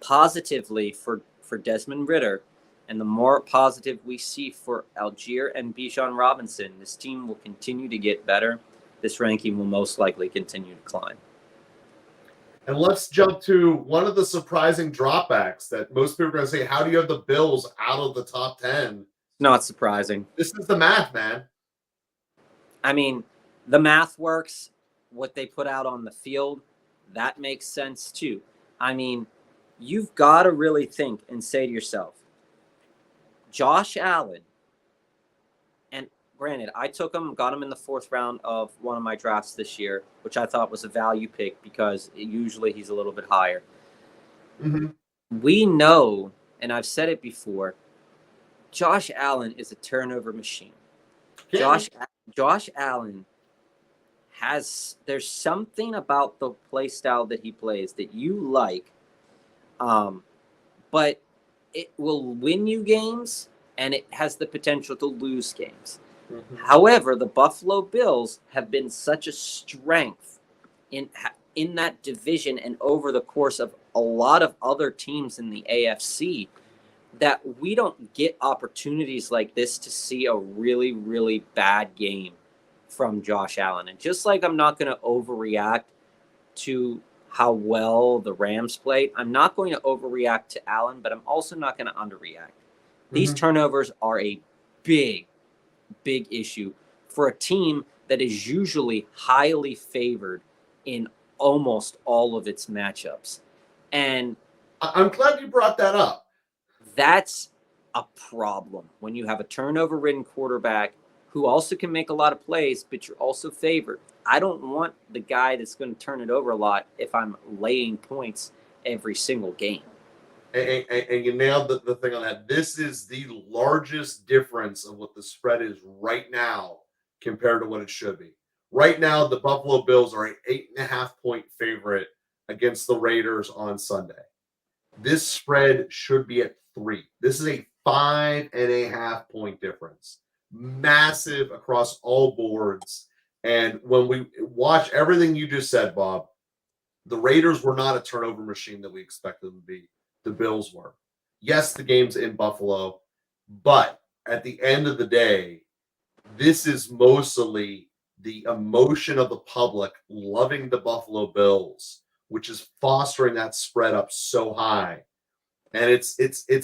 positively for Desmond Ridder and the more positive we see for Algier and Bijan Robinson, this team will continue to get better. This ranking will most likely continue to climb. And let's jump to one of the surprising dropbacks that most people are going to say, how do you have the Bills out of the top 10? Not surprising. This is the math, man. The math works. What they put out on the field, that makes sense too. You've got to really think and say to yourself, Josh Allen, and granted, I took him, got him in the 4th round of one of my drafts this year, which I thought was a value pick because usually he's a little bit higher. We know, and I've said it before, Josh Allen is a turnover machine. Josh Allen there's something about the play style that he plays that you like, but it will win you games and it has the potential to lose games. However, the Buffalo Bills have been such a strength in that division and over the course of a lot of other teams in the AFC that we don't get opportunities like this to see a really, really bad game from Josh Allen. And just like I'm not going to overreact to how well the Rams played, I'm not going to overreact to Allen, but I'm also not going to underreact. These turnovers are a big, big issue for a team that is usually highly favored in almost all of its matchups. And I'm glad you brought that up. That's a problem when you have a turnover-ridden quarterback who also can make a lot of plays, but you're also favored. I don't want the guy that's going to turn it over a lot if I'm laying points every single game. And you nailed the thing on that. This is the largest difference of what the spread is right now compared to what it should be. Right now, the Buffalo Bills are an 8.5-point favorite against the Raiders on Sunday. This spread should be at 3. This is a 5.5-point difference. Massive across all boards. And when we watch everything you just said, Bob, The Raiders were not a turnover machine that we expected them to be. The Bills were. Yes, the game's in Buffalo, but at the end of the day, this is mostly the emotion of the public loving the Buffalo Bills, which is fostering that spread up so high. And it's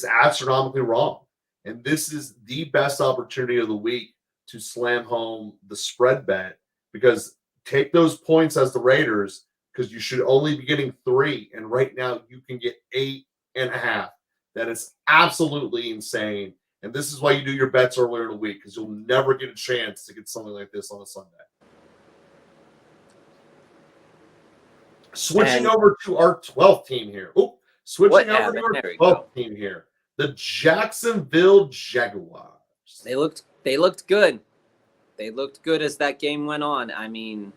astronomically wrong. And this is the best opportunity of the week to slam home the spread bet, because take those points as the Raiders, because you should only be getting 3, and right now you can get 8.5. That is absolutely insane. And this is why you do your bets earlier in the week, because you'll never get a chance to get something like this on a Sunday. Switching over to our 12th team here. Switching over to our 12th team here. The Jacksonville Jaguars. They looked good. They looked good as that game went on. I mean,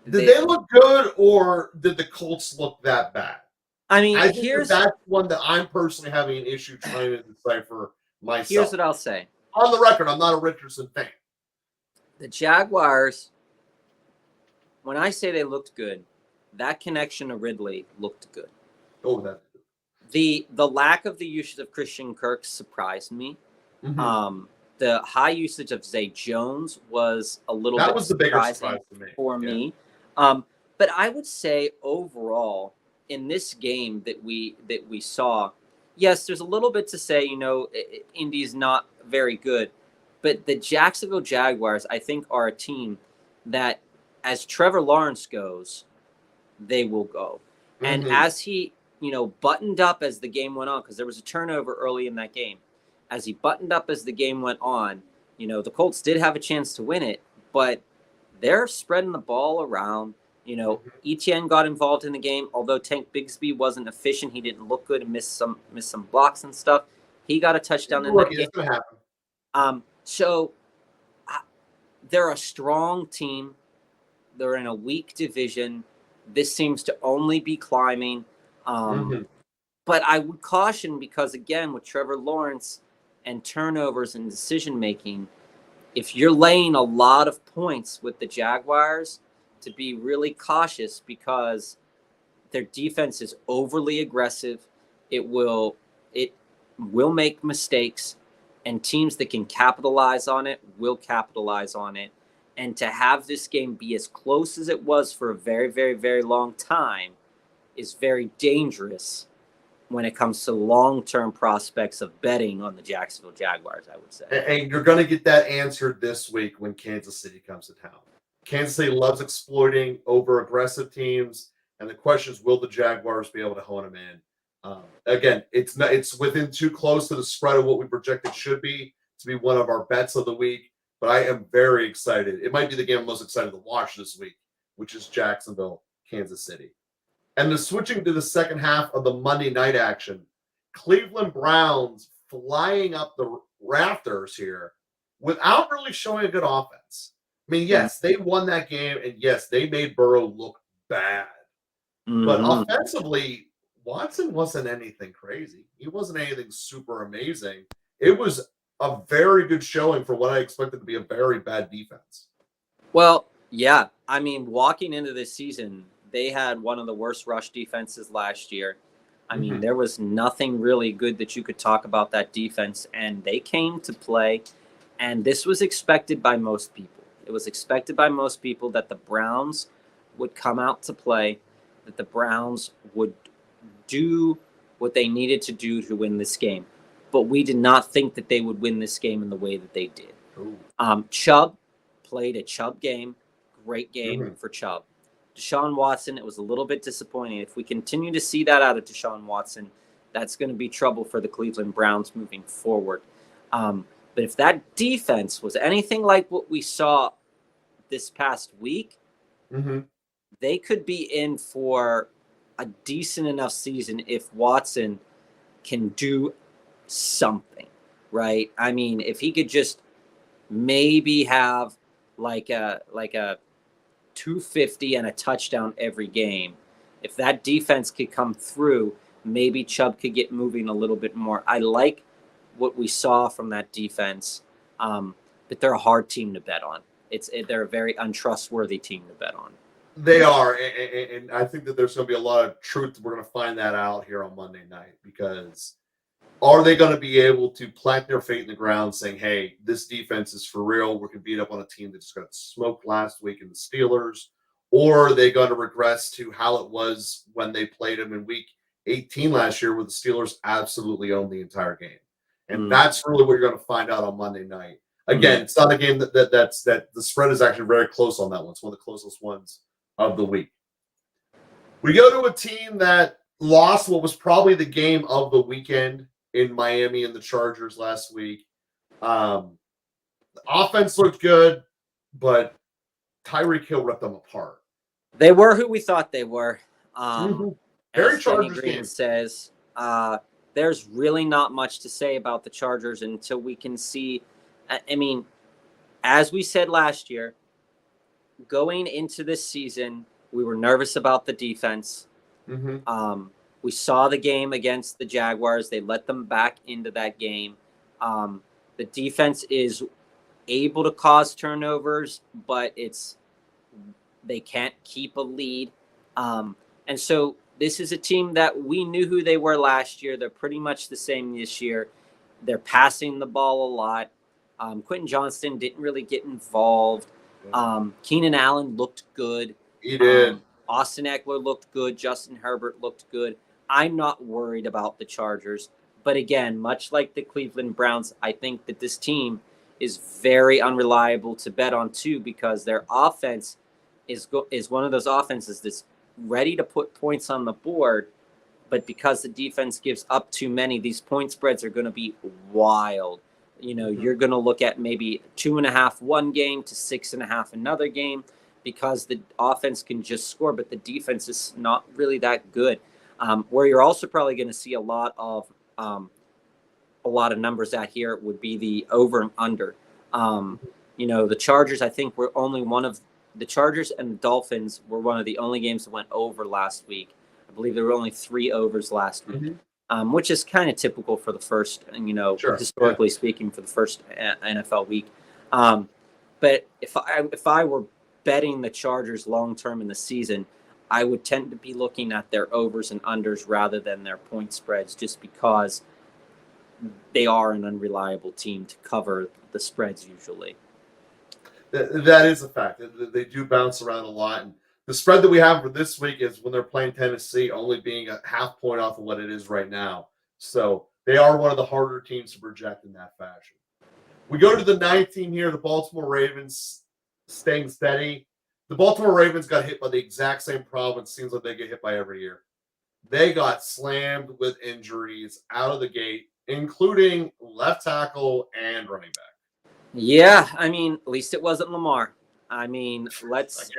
did they look good, or did the Colts look that bad? I mean, I think that's one that I'm personally having an issue trying to decipher myself. Here's what I'll say. On the record, I'm not a Richardson fan. The Jaguars, when I say they looked good, that connection to Ridley looked good. Oh, that. The lack of the usage of Christian Kirk surprised me. Mm-hmm. The high usage of Zay Jones was a little bit the bigger surprise to me. For me. But I would say overall in this game that we saw, yes, there's a little bit to say, Indy's not very good, but the Jacksonville Jaguars, I think, are a team that, as Trevor Lawrence goes, they will go. Mm-hmm. And as he, buttoned up as the game went on, because there was a turnover early in that game, as he buttoned up as the game went on, the Colts did have a chance to win it, but they're spreading the ball around. Etienne got involved in the game, although Tank Bigsby wasn't efficient. He didn't look good and missed some blocks and stuff. He got a touchdown in that game. It's gonna happen. They're a strong team. They're in a weak division. This seems to only be climbing. But I would caution, because, again, with Trevor Lawrence and turnovers and decision-making, if you're laying a lot of points with the Jaguars, to be really cautious, because their defense is overly aggressive. It will make mistakes, and teams that can capitalize on it will capitalize on it. And to have this game be as close as it was for a very, very, very long time is very dangerous when it comes to long-term prospects of betting on the Jacksonville Jaguars, I would say. And you're going to get that answered this week when Kansas City comes to town. Kansas City loves exploiting over-aggressive teams, and the question is, will the Jaguars be able to hone them in? Again, it's within too close to the spread of what we projected should be to be one of our bets of the week, but I am very excited. It might be the game I'm most excited to watch this week, which is Jacksonville, Kansas City. And then switching to the second half of the Monday night action, Cleveland Browns flying up the rafters here without really showing a good offense. I mean, yes, they won that game, and yes, they made Burrow look bad. Mm-hmm. But offensively, Watson wasn't anything crazy. He wasn't anything super amazing. It was a very good showing for what I expected to be a very bad defense. Well, yeah. I mean, walking into this season, they had one of the worst rush defenses last year. I mean, there was nothing really good that you could talk about that defense, and they came to play, and this was expected by most people. It was expected by most people that the Browns would come out to play, that the Browns would do what they needed to do to win this game. But we did not think that they would win this game in the way that they did. Chubb played a Chubb game, great game for Chubb. Deshaun Watson, it was a little bit disappointing. If we continue to see that out of Deshaun Watson, that's going to be trouble for the Cleveland Browns moving forward. But if that defense was anything like what we saw this past week, they could be in for a decent enough season if Watson can do something, right? I mean, if he could just maybe have like a 250 and a touchdown every game, if that defense could come through, maybe Chubb could get moving a little bit more. I like what we saw from that defense, but they're a hard team to bet on. They're a very untrustworthy team to bet on. They are, and I think that there's going to be a lot of truth. We're going to find that out here on Monday night because are they going to be able to plant their feet in the ground saying, hey, this defense is for real. We're going to beat up on a team that just got smoked last week in the Steelers? Or are they going to regress to how it was when they played them in week 18 last year, where the Steelers absolutely owned the entire game? And that's really what you're going to find out on Monday night. Again, it's not a game that the spread is actually very close on that one. It's one of the closest ones of the week. We go to a team that lost what was probably the game of the weekend in Miami and the Chargers last week. The offense looked good, but Tyreek Hill ripped them apart. They were who we thought they were. Very As Jenny Chargers Green game. says, there's really not much to say about the Chargers until we can see. I mean, as we said last year, going into this season, we were nervous about the defense. We saw the game against the Jaguars. They let them back into that game. The defense is able to cause turnovers, but they can't keep a lead. And so this is a team that we knew who they were last year. They're pretty much the same this year. They're passing the ball a lot. Quentin Johnston didn't really get involved. Keenan Allen looked good. He did. Austin Eckler looked good. Justin Herbert looked good. I'm not worried about the Chargers. But again, much like the Cleveland Browns, I think that this team is very unreliable to bet on too, because their offense is one of those offenses that's ready to put points on the board, but because the defense gives up too many, these point spreads are going to be wild. You're going to look at maybe 2.5 one game to 6.5 another game, because the offense can just score, but the defense is not really that good. Where you're also probably going to see a lot of numbers at here would be the over and under. The Chargers, I think, were only one of the Chargers and the Dolphins were one of the only games that went over last week. I believe there were only 3 overs last week, which is kind of typical for the first, historically speaking, for the first NFL week. But if I were betting the Chargers long term in the season, I would tend to be looking at their overs and unders rather than their point spreads, just because they are an unreliable team to cover the spreads usually. That is a fact. They do bounce around a lot. And the spread that we have for this week is when they're playing Tennessee, only being a half point off of what it is right now. So they are one of the harder teams to project in that fashion. We go to the 9th team here, the Baltimore Ravens, staying steady. The Baltimore Ravens got hit by the exact same problem it seems like they get hit by every year. They got slammed with injuries out of the gate, including left tackle and running back. Yeah, I mean, at least it wasn't Lamar. I mean, let's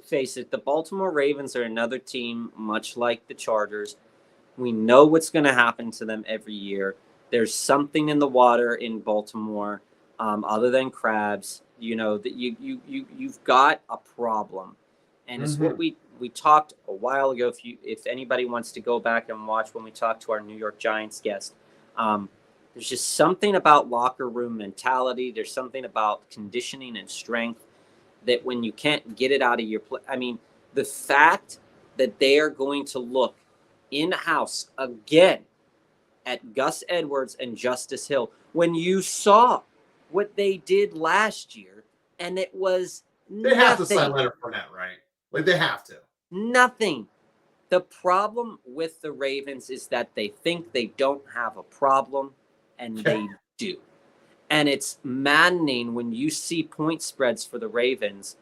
face it. The Baltimore Ravens are another team, much like the Chargers. We know what's going to happen to them every year. There's something in the water in Baltimore, other than crabs. That you've got a problem, and it's what we talked a while ago. If anybody wants to go back and watch when we talked to our New York Giants guest. There's just something about locker room mentality. There's something about conditioning and strength that when you can't get it out of your play. I mean, the fact that they are going to look in-house again at Gus Edwards and Justice Hill, when you saw what they did last year, and it was they have to sign Leonard Fournette, right? Like, they have to. Nothing. The problem with the Ravens is that they think they don't have a problem, and they do. And it's maddening when you see point spreads for the Ravens,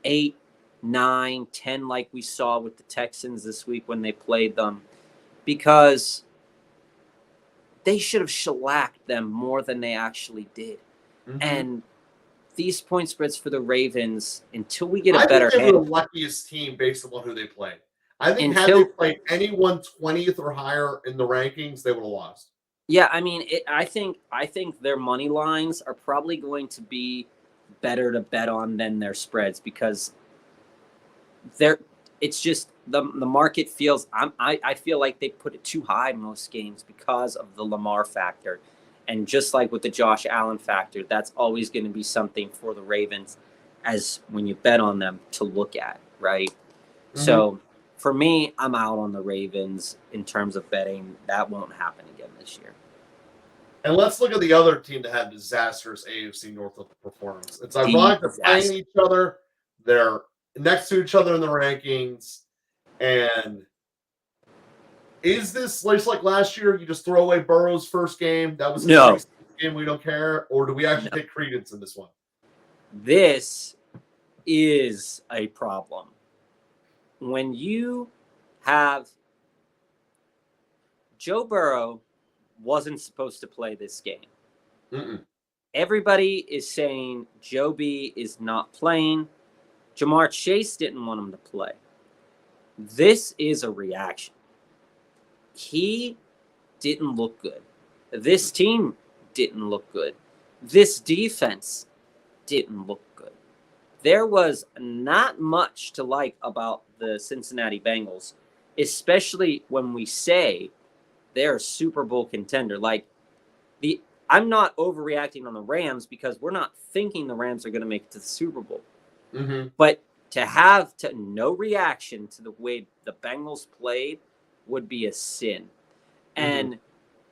8, 9, 10, like we saw with the Texans this week when they played them, because they should have shellacked them more than they actually did. And these point spreads for the Ravens, until we get a better handle. I think they were hand, the luckiest team based on who they played. I think had they played anyone 20th or higher in the rankings, they would have lost. Yeah, I mean, I think their money lines are probably going to be better to bet on than their spreads, because it's just the market feels I feel like they put it too high most games because of the Lamar factor. And just like with the Josh Allen factor, that's always going to be something for the Ravens. as when you bet on them to look at, right? Mm-hmm. So for me, I'm out on the Ravens in terms of betting. That won't happen again this year. And let's look at the other team that had disastrous AFC North performance. It's ironic they're playing each other. They're next to each other in the rankings. And is this just like last year? You just throw away Burrow's first game. That was his game. We don't care. Or do we actually take credence in this one? This is a problem. When you have Joe Burrow wasn't supposed to play this game. Mm-mm. Everybody is saying Joe B is not playing. Jamar Chase didn't want him to play. This is a reaction. He didn't look good. This team didn't look good. This defense didn't look good. There was not much to like about the Cincinnati Bengals, especially when we say they're a Super Bowl contender. I'm not overreacting on the Rams because we're not thinking the Rams are going to make it to the Super Bowl. Mm-hmm. But to have no reaction to the way the Bengals played would be a sin. Mm-hmm. And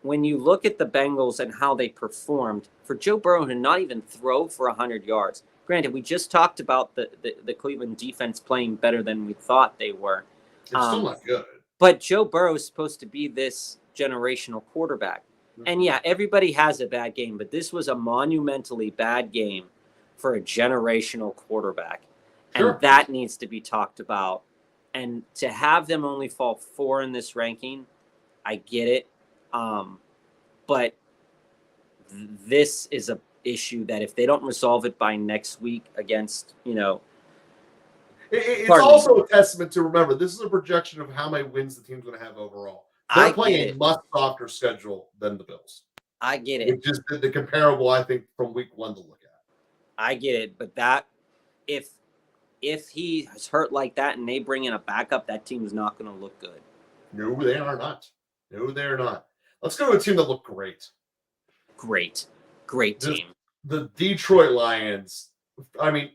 when you look at the Bengals and how they performed, for Joe Burrow to not even throw for 100 yards, granted, we just talked about the Cleveland defense playing better than we thought they were. It's still not good. But Joe Burrow is supposed to be this generational quarterback. Mm-hmm. And yeah, everybody has a bad game, but this was a monumentally bad game for a generational quarterback. Sure. And that needs to be talked about. And to have them only fall 4 in this ranking, I get it. But this is a issue that if they don't resolve it by next week against, it's also a testament to remember this is a projection of how many wins the team's going to have overall. They're playing a much softer schedule than the Bills. I get it. Which is the comparable, I think, from week 1 to look at. I get it, but that if he is hurt like that and they bring in a backup, that team's not going to look good. No, they are not. No, they're not. Let's go to a team that looked great. Great team. The Detroit Lions. I mean,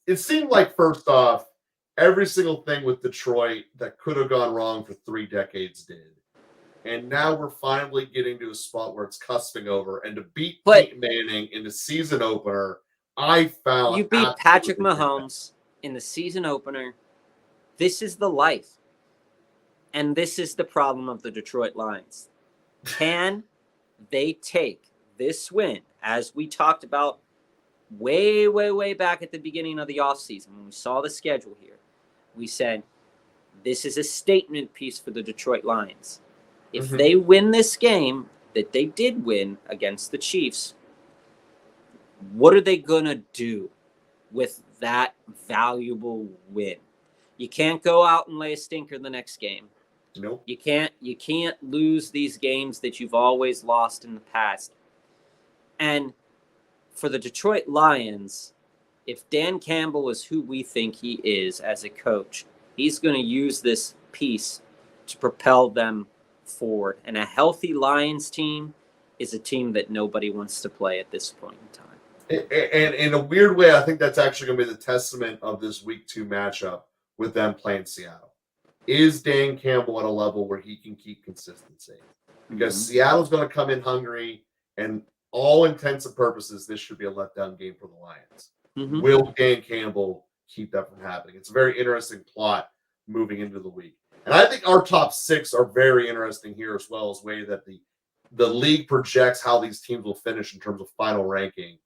it seemed like, first off, every single thing with Detroit that could have gone wrong for 3 decades did. And now we're finally getting to a spot where it's cusping over. And to beat Peyton Manning in the season opener, I found... You beat Patrick Mahomes in the season opener. This is the life. And this is the problem of the Detroit Lions. Can they take this win, as we talked about way, way, way back at the beginning of the offseason when we saw the schedule here? We said, this is a statement piece for the Detroit Lions. If they win this game that they did win against the Chiefs, what are they going to do with that valuable win? You can't go out and lay a stinker the next game. Nope. You can't lose these games that you've always lost in the past. And for the Detroit Lions, if Dan Campbell is who we think he is as a coach, he's going to use this piece to propel them forward. And a healthy Lions team is a team that nobody wants to play at this point in time. And in a weird way, I think that's actually going to be the testament of this week 2 matchup with them playing Seattle. Is Dan Campbell at a level where he can keep consistency? Because Seattle's going to come in hungry, and all intents and purposes, this should be a letdown game for the Lions. Will Dan Campbell keep that from happening? It's a very interesting plot moving into the week. And I think our top 6 are very interesting here as well, as way that the league projects how these teams will finish in terms of final ranking.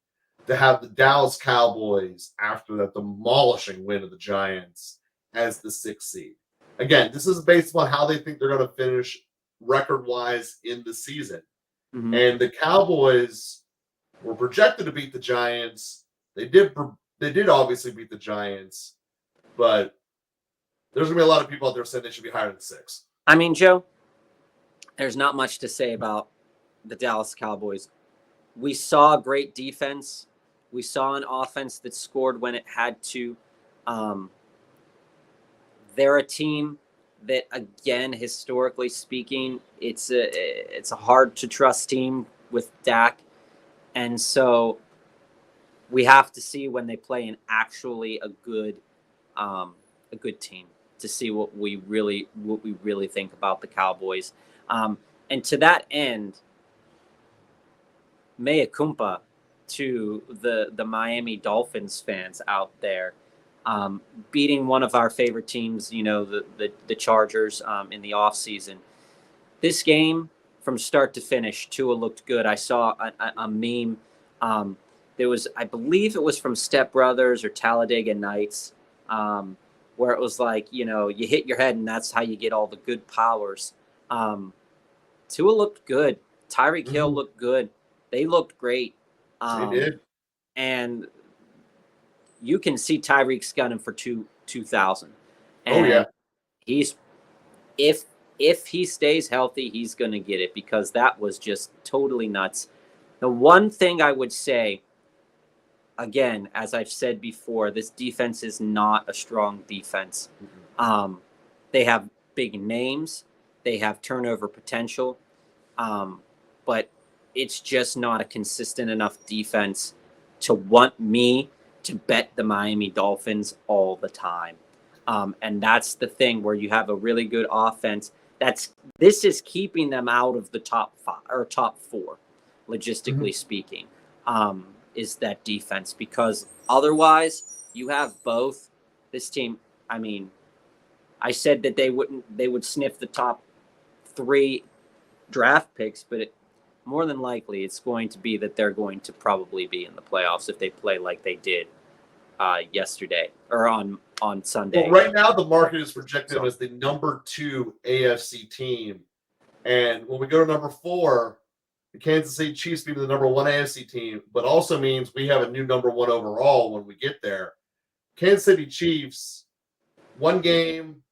To have the Dallas Cowboys, after that demolishing win of the Giants, as the 6th seed. Again, this is based on how they think they're going to finish record-wise in the season. And the Cowboys were projected to beat the Giants. They did obviously beat the Giants, but there's going to be a lot of people out there saying they should be higher than 6. I mean, Joe, there's not much to say about the Dallas Cowboys. We saw great defense. We saw an offense that scored when it had to. They're a team that, again, historically speaking, it's a hard to trust team with Dak. And so we have to see when they play an actually a good team to see what we really think about the Cowboys. And to that end, mea culpa to the Miami Dolphins fans out there, beating one of our favorite teams, the Chargers, in the offseason. This game, from start to finish, Tua looked good. I saw a meme. There was, I believe it was from Step Brothers or Talladega Nights, where it was like, you hit your head and that's how you get all the good powers. Tua looked good. Tyreek Hill looked good. They looked great. They did. And you can see Tyreek's gunning for 2,000. Oh, yeah. He's, if he stays healthy, he's going to get it, because that was just totally nuts. The one thing I would say, again, as I've said before, this defense is not a strong defense. They have big names. They have turnover potential. But it's just not a consistent enough defense to want me to bet the Miami Dolphins all the time. And that's the thing, where you have a really good offense. This is keeping them out of the top 5 or top 4, logistically speaking, is that defense, because otherwise you have both. This team, I mean, I said that they would sniff the top 3 draft picks, but more than likely it's going to be that they're going to probably be in the playoffs if they play like they did yesterday or on Sunday. Well, right now the market is projected as the number 2 AFC team, and when we go to number 4, the Kansas City Chiefs being the number 1 AFC team, but also means we have a new number 1 overall when we get there. Kansas City Chiefs, 1 game.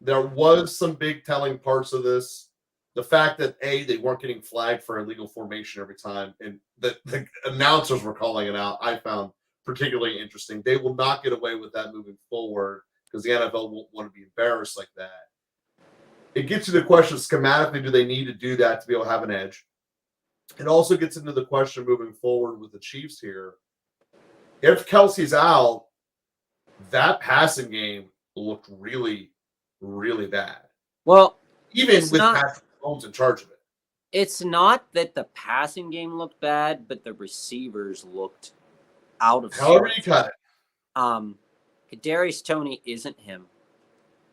There was some big telling parts of this. The fact that they weren't getting flagged for illegal formation every time, and the announcers were calling it out, I found particularly interesting. They will not get away with that moving forward, because the NFL won't want to be embarrassed like that. It gets to the question, schematically, do they need to do that to be able to have an edge? It also gets into the question moving forward with the Chiefs here. If Kelsey's out, that passing game looked really, really bad. Well, even with Patrick Mahomes in charge of it. It's not that the passing game looked bad, but the receivers looked out of However you cut it. Kadarius Toney isn't him.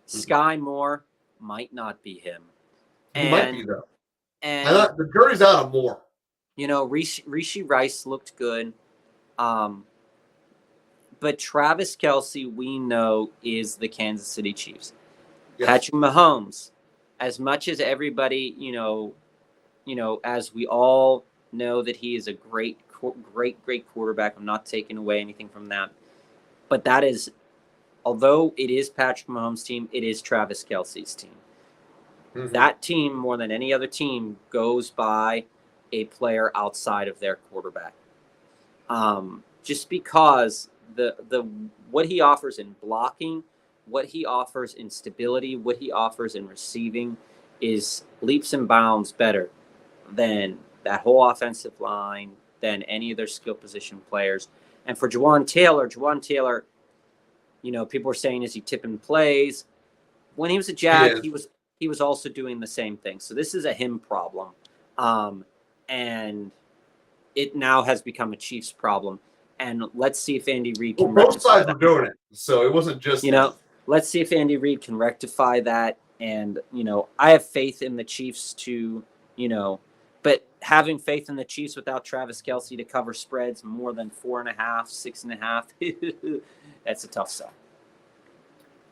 Sky Moore might not be him. He might be, though. And the jury's out on Moore. Rishi Rice looked good. But Travis Kelce, we know, is the Kansas City Chiefs. Yes. Patrick Mahomes, as much as everybody, as we all know that he is a great quarterback. I'm not taking away anything from that. But that is, although it is Patrick Mahomes' team, it is Travis Kelce's team. That team, more than any other team, goes by a player outside of their quarterback. Just because the what he offers in blocking, what he offers in stability, what he offers in receiving is leaps and bounds better than that whole offensive line, than any of their skill position players. And for Jawaan Taylor, people were saying, is he tipping plays? When he was a Jag, he was also doing the same thing. So this is a him problem. And it now has become a Chiefs problem. And let's see if Andy Reid can both sides were doing it. So it wasn't just let's see if Andy Reid can rectify that. And, I have faith in the Chiefs to, but having faith in the Chiefs without Travis Kelce to cover spreads more than 4.5, 6.5, that's a tough sell.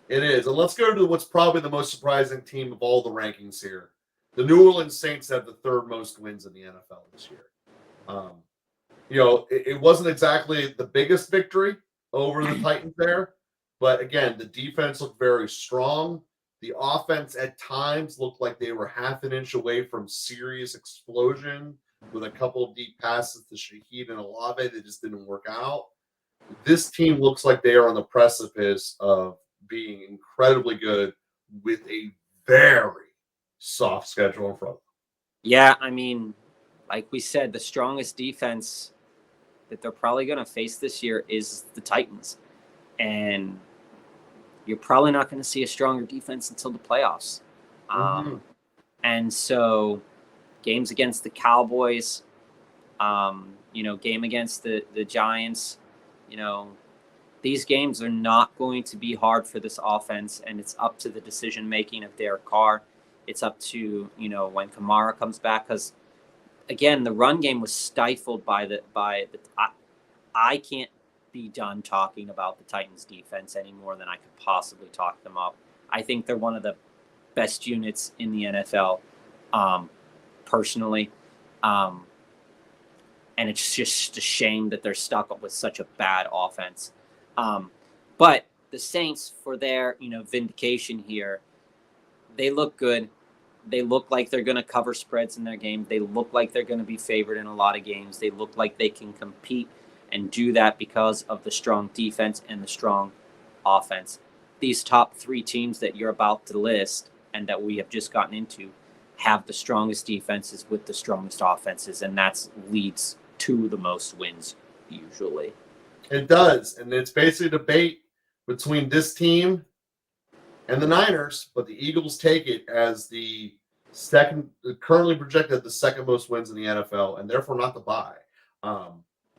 It is. And let's go to what's probably the most surprising team of all the rankings here. The New Orleans Saints have the 3rd most wins in the NFL this year. It wasn't exactly the biggest victory over the Titans there, but again, the defense looked very strong. The offense at times looked like they were half an inch away from serious explosion with a couple of deep passes to Shaheed and Olave that just didn't work out. This team looks like they are on the precipice of being incredibly good with a very soft schedule in front of them. Yeah, like we said, the strongest defense that they're probably going to face this year is the Titans. And you're probably not going to see a stronger defense until the playoffs. And so games against the Cowboys, game against the Giants, these games are not going to be hard for this offense, and it's up to the decision-making of Derek Carr. It's up to, when Kamara comes back, because, again, the run game was stifled by the I can't be done talking about the Titans defense any more than I could possibly talk them up. I think they're one of the best units in the NFL, personally. And it's just a shame that they're stuck with such a bad offense. But the Saints, for their, vindication here, they look good. They look like they're going to cover spreads in their game. They look like they're going to be favored in a lot of games. They look like they can compete and do that because of the strong defense and the strong offense. These top three teams that you're about to list and that we have just gotten into have the strongest defenses with the strongest offenses, and that leads to the most wins usually. It does, and it's basically a debate between this team and the Niners, but the Eagles take it as the currently projected the second most wins in the NFL, and therefore not the bye.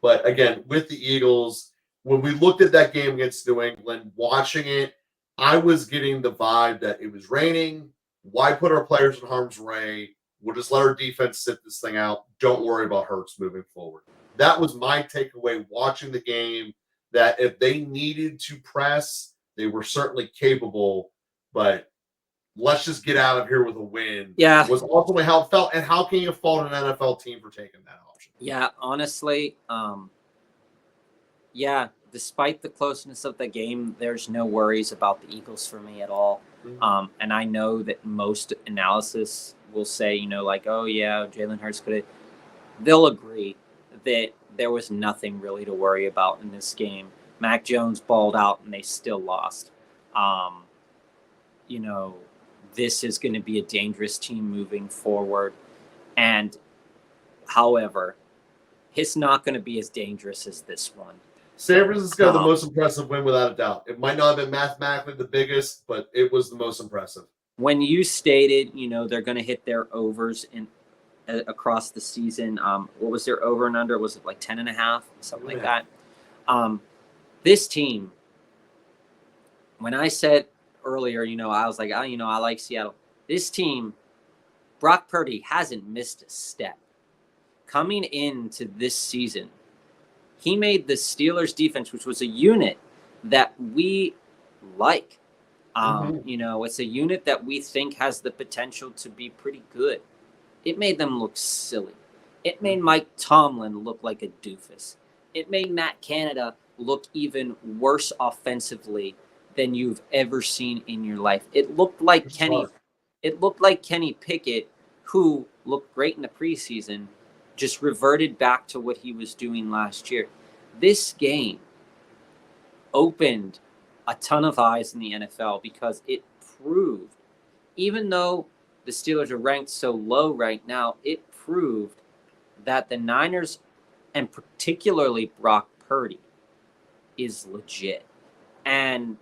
But again, with the Eagles, when we looked at that game against New England, watching it, I was getting the vibe that it was raining. Why put our players in harm's way? We'll just let our defense sit this thing out. Don't worry about Hurts moving forward. That was my takeaway watching the game, that if they needed to press, they were certainly capable, but let's just get out of here with a win. Yeah. Was ultimately how it felt. And how can you fault an NFL team for taking that option? Yeah, honestly, despite the closeness of the game, there's no worries about the Eagles for me at all. Mm-hmm. And I know that most analysis will say, oh, yeah, Jalen Hurts could have. They'll agree that there was nothing really to worry about in this game. Mac Jones balled out and they still lost. This is going to be a dangerous team moving forward. And however, it's not going to be as dangerous as this one. San Francisco, the most impressive win without a doubt. It might not have been mathematically the biggest, but it was the most impressive. When you stated, they're going to hit their overs across the season, what was their over and under? Was it like 10.5, something like that? This team, when I said earlier, I was like, I like Seattle. This team, Brock Purdy hasn't missed a step. Coming into this season, he made the Steelers defense, which was a unit that we like. It's a unit that we think has the potential to be pretty good. It made them look silly. It made Mike Tomlin look like a doofus. It made Matt Canada look even worse offensively than you've ever seen in your life. It looked like Kenny Pickett, who looked great in the preseason, just reverted back to what he was doing last year. This game opened a ton of eyes in the NFL because it proved, even though the Steelers are ranked so low right now, it proved that the Niners, and particularly Brock Purdy, is legit. And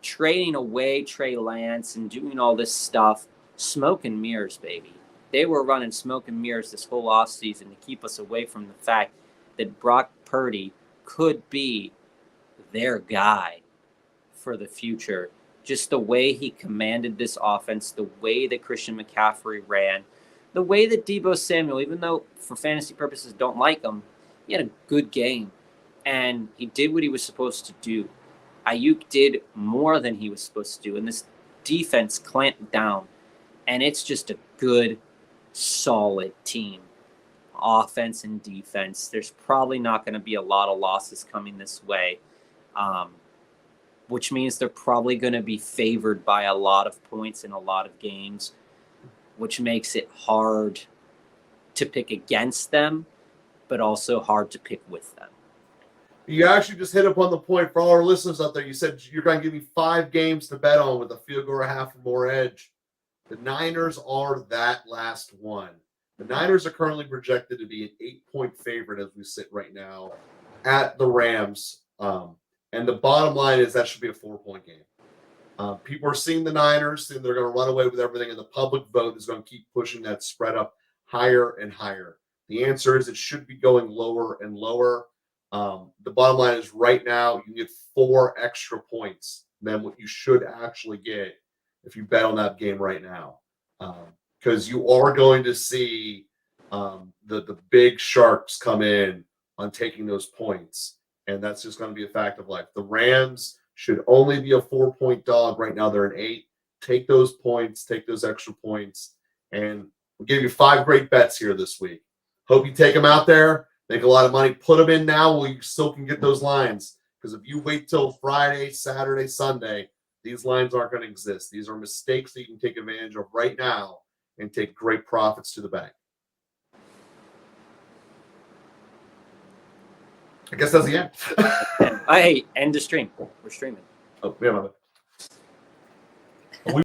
trading away Trey Lance and doing all this stuff, smoke and mirrors, baby. They were running smoke and mirrors this whole offseason to keep us away from the fact that Brock Purdy could be their guy for the future. Just the way he commanded this offense, the way that Christian McCaffrey ran, the way that Deebo Samuel, even though for fantasy purposes don't like him, he had a good game. And he did what he was supposed to do. Ayuk did more than he was supposed to do. And this defense clamped down. And it's just a good, solid team. Offense and defense. There's probably not going to be a lot of losses coming this way. Which means they're probably going to be favored by a lot of points in a lot of games, which makes it hard to pick against them, but also hard to pick with them. You actually just hit upon the point for all our listeners out there. You said you're going to give me 5 games to bet on with a field goal or half or more edge. The Niners are that last one. The Niners are currently projected to be an 8-point favorite as we sit right now at the Rams. And the bottom line is that should be a 4-point game. People are seeing the Niners and they're going to run away with everything, and the public vote is going to keep pushing that spread up higher and higher. The answer is it should be going lower and lower. The bottom line is right now you can get 4 extra points than what you should actually get if you bet on that game right now. Because you are going to see the big sharks come in on taking those points. And that's just going to be a fact of life. The Rams should only be a 4-point dog. Right now they're an 8. Take those points, take those extra points, and we'll give you 5 great bets here this week. Hope you take them out there, make a lot of money. Put them in now while you still can get those lines. Because if you wait till Friday, Saturday, Sunday, these lines aren't going to exist. These are mistakes that you can take advantage of right now and take great profits to the bank. I guess that's the end. Hey, end the stream. We're streaming. Oh, we have another.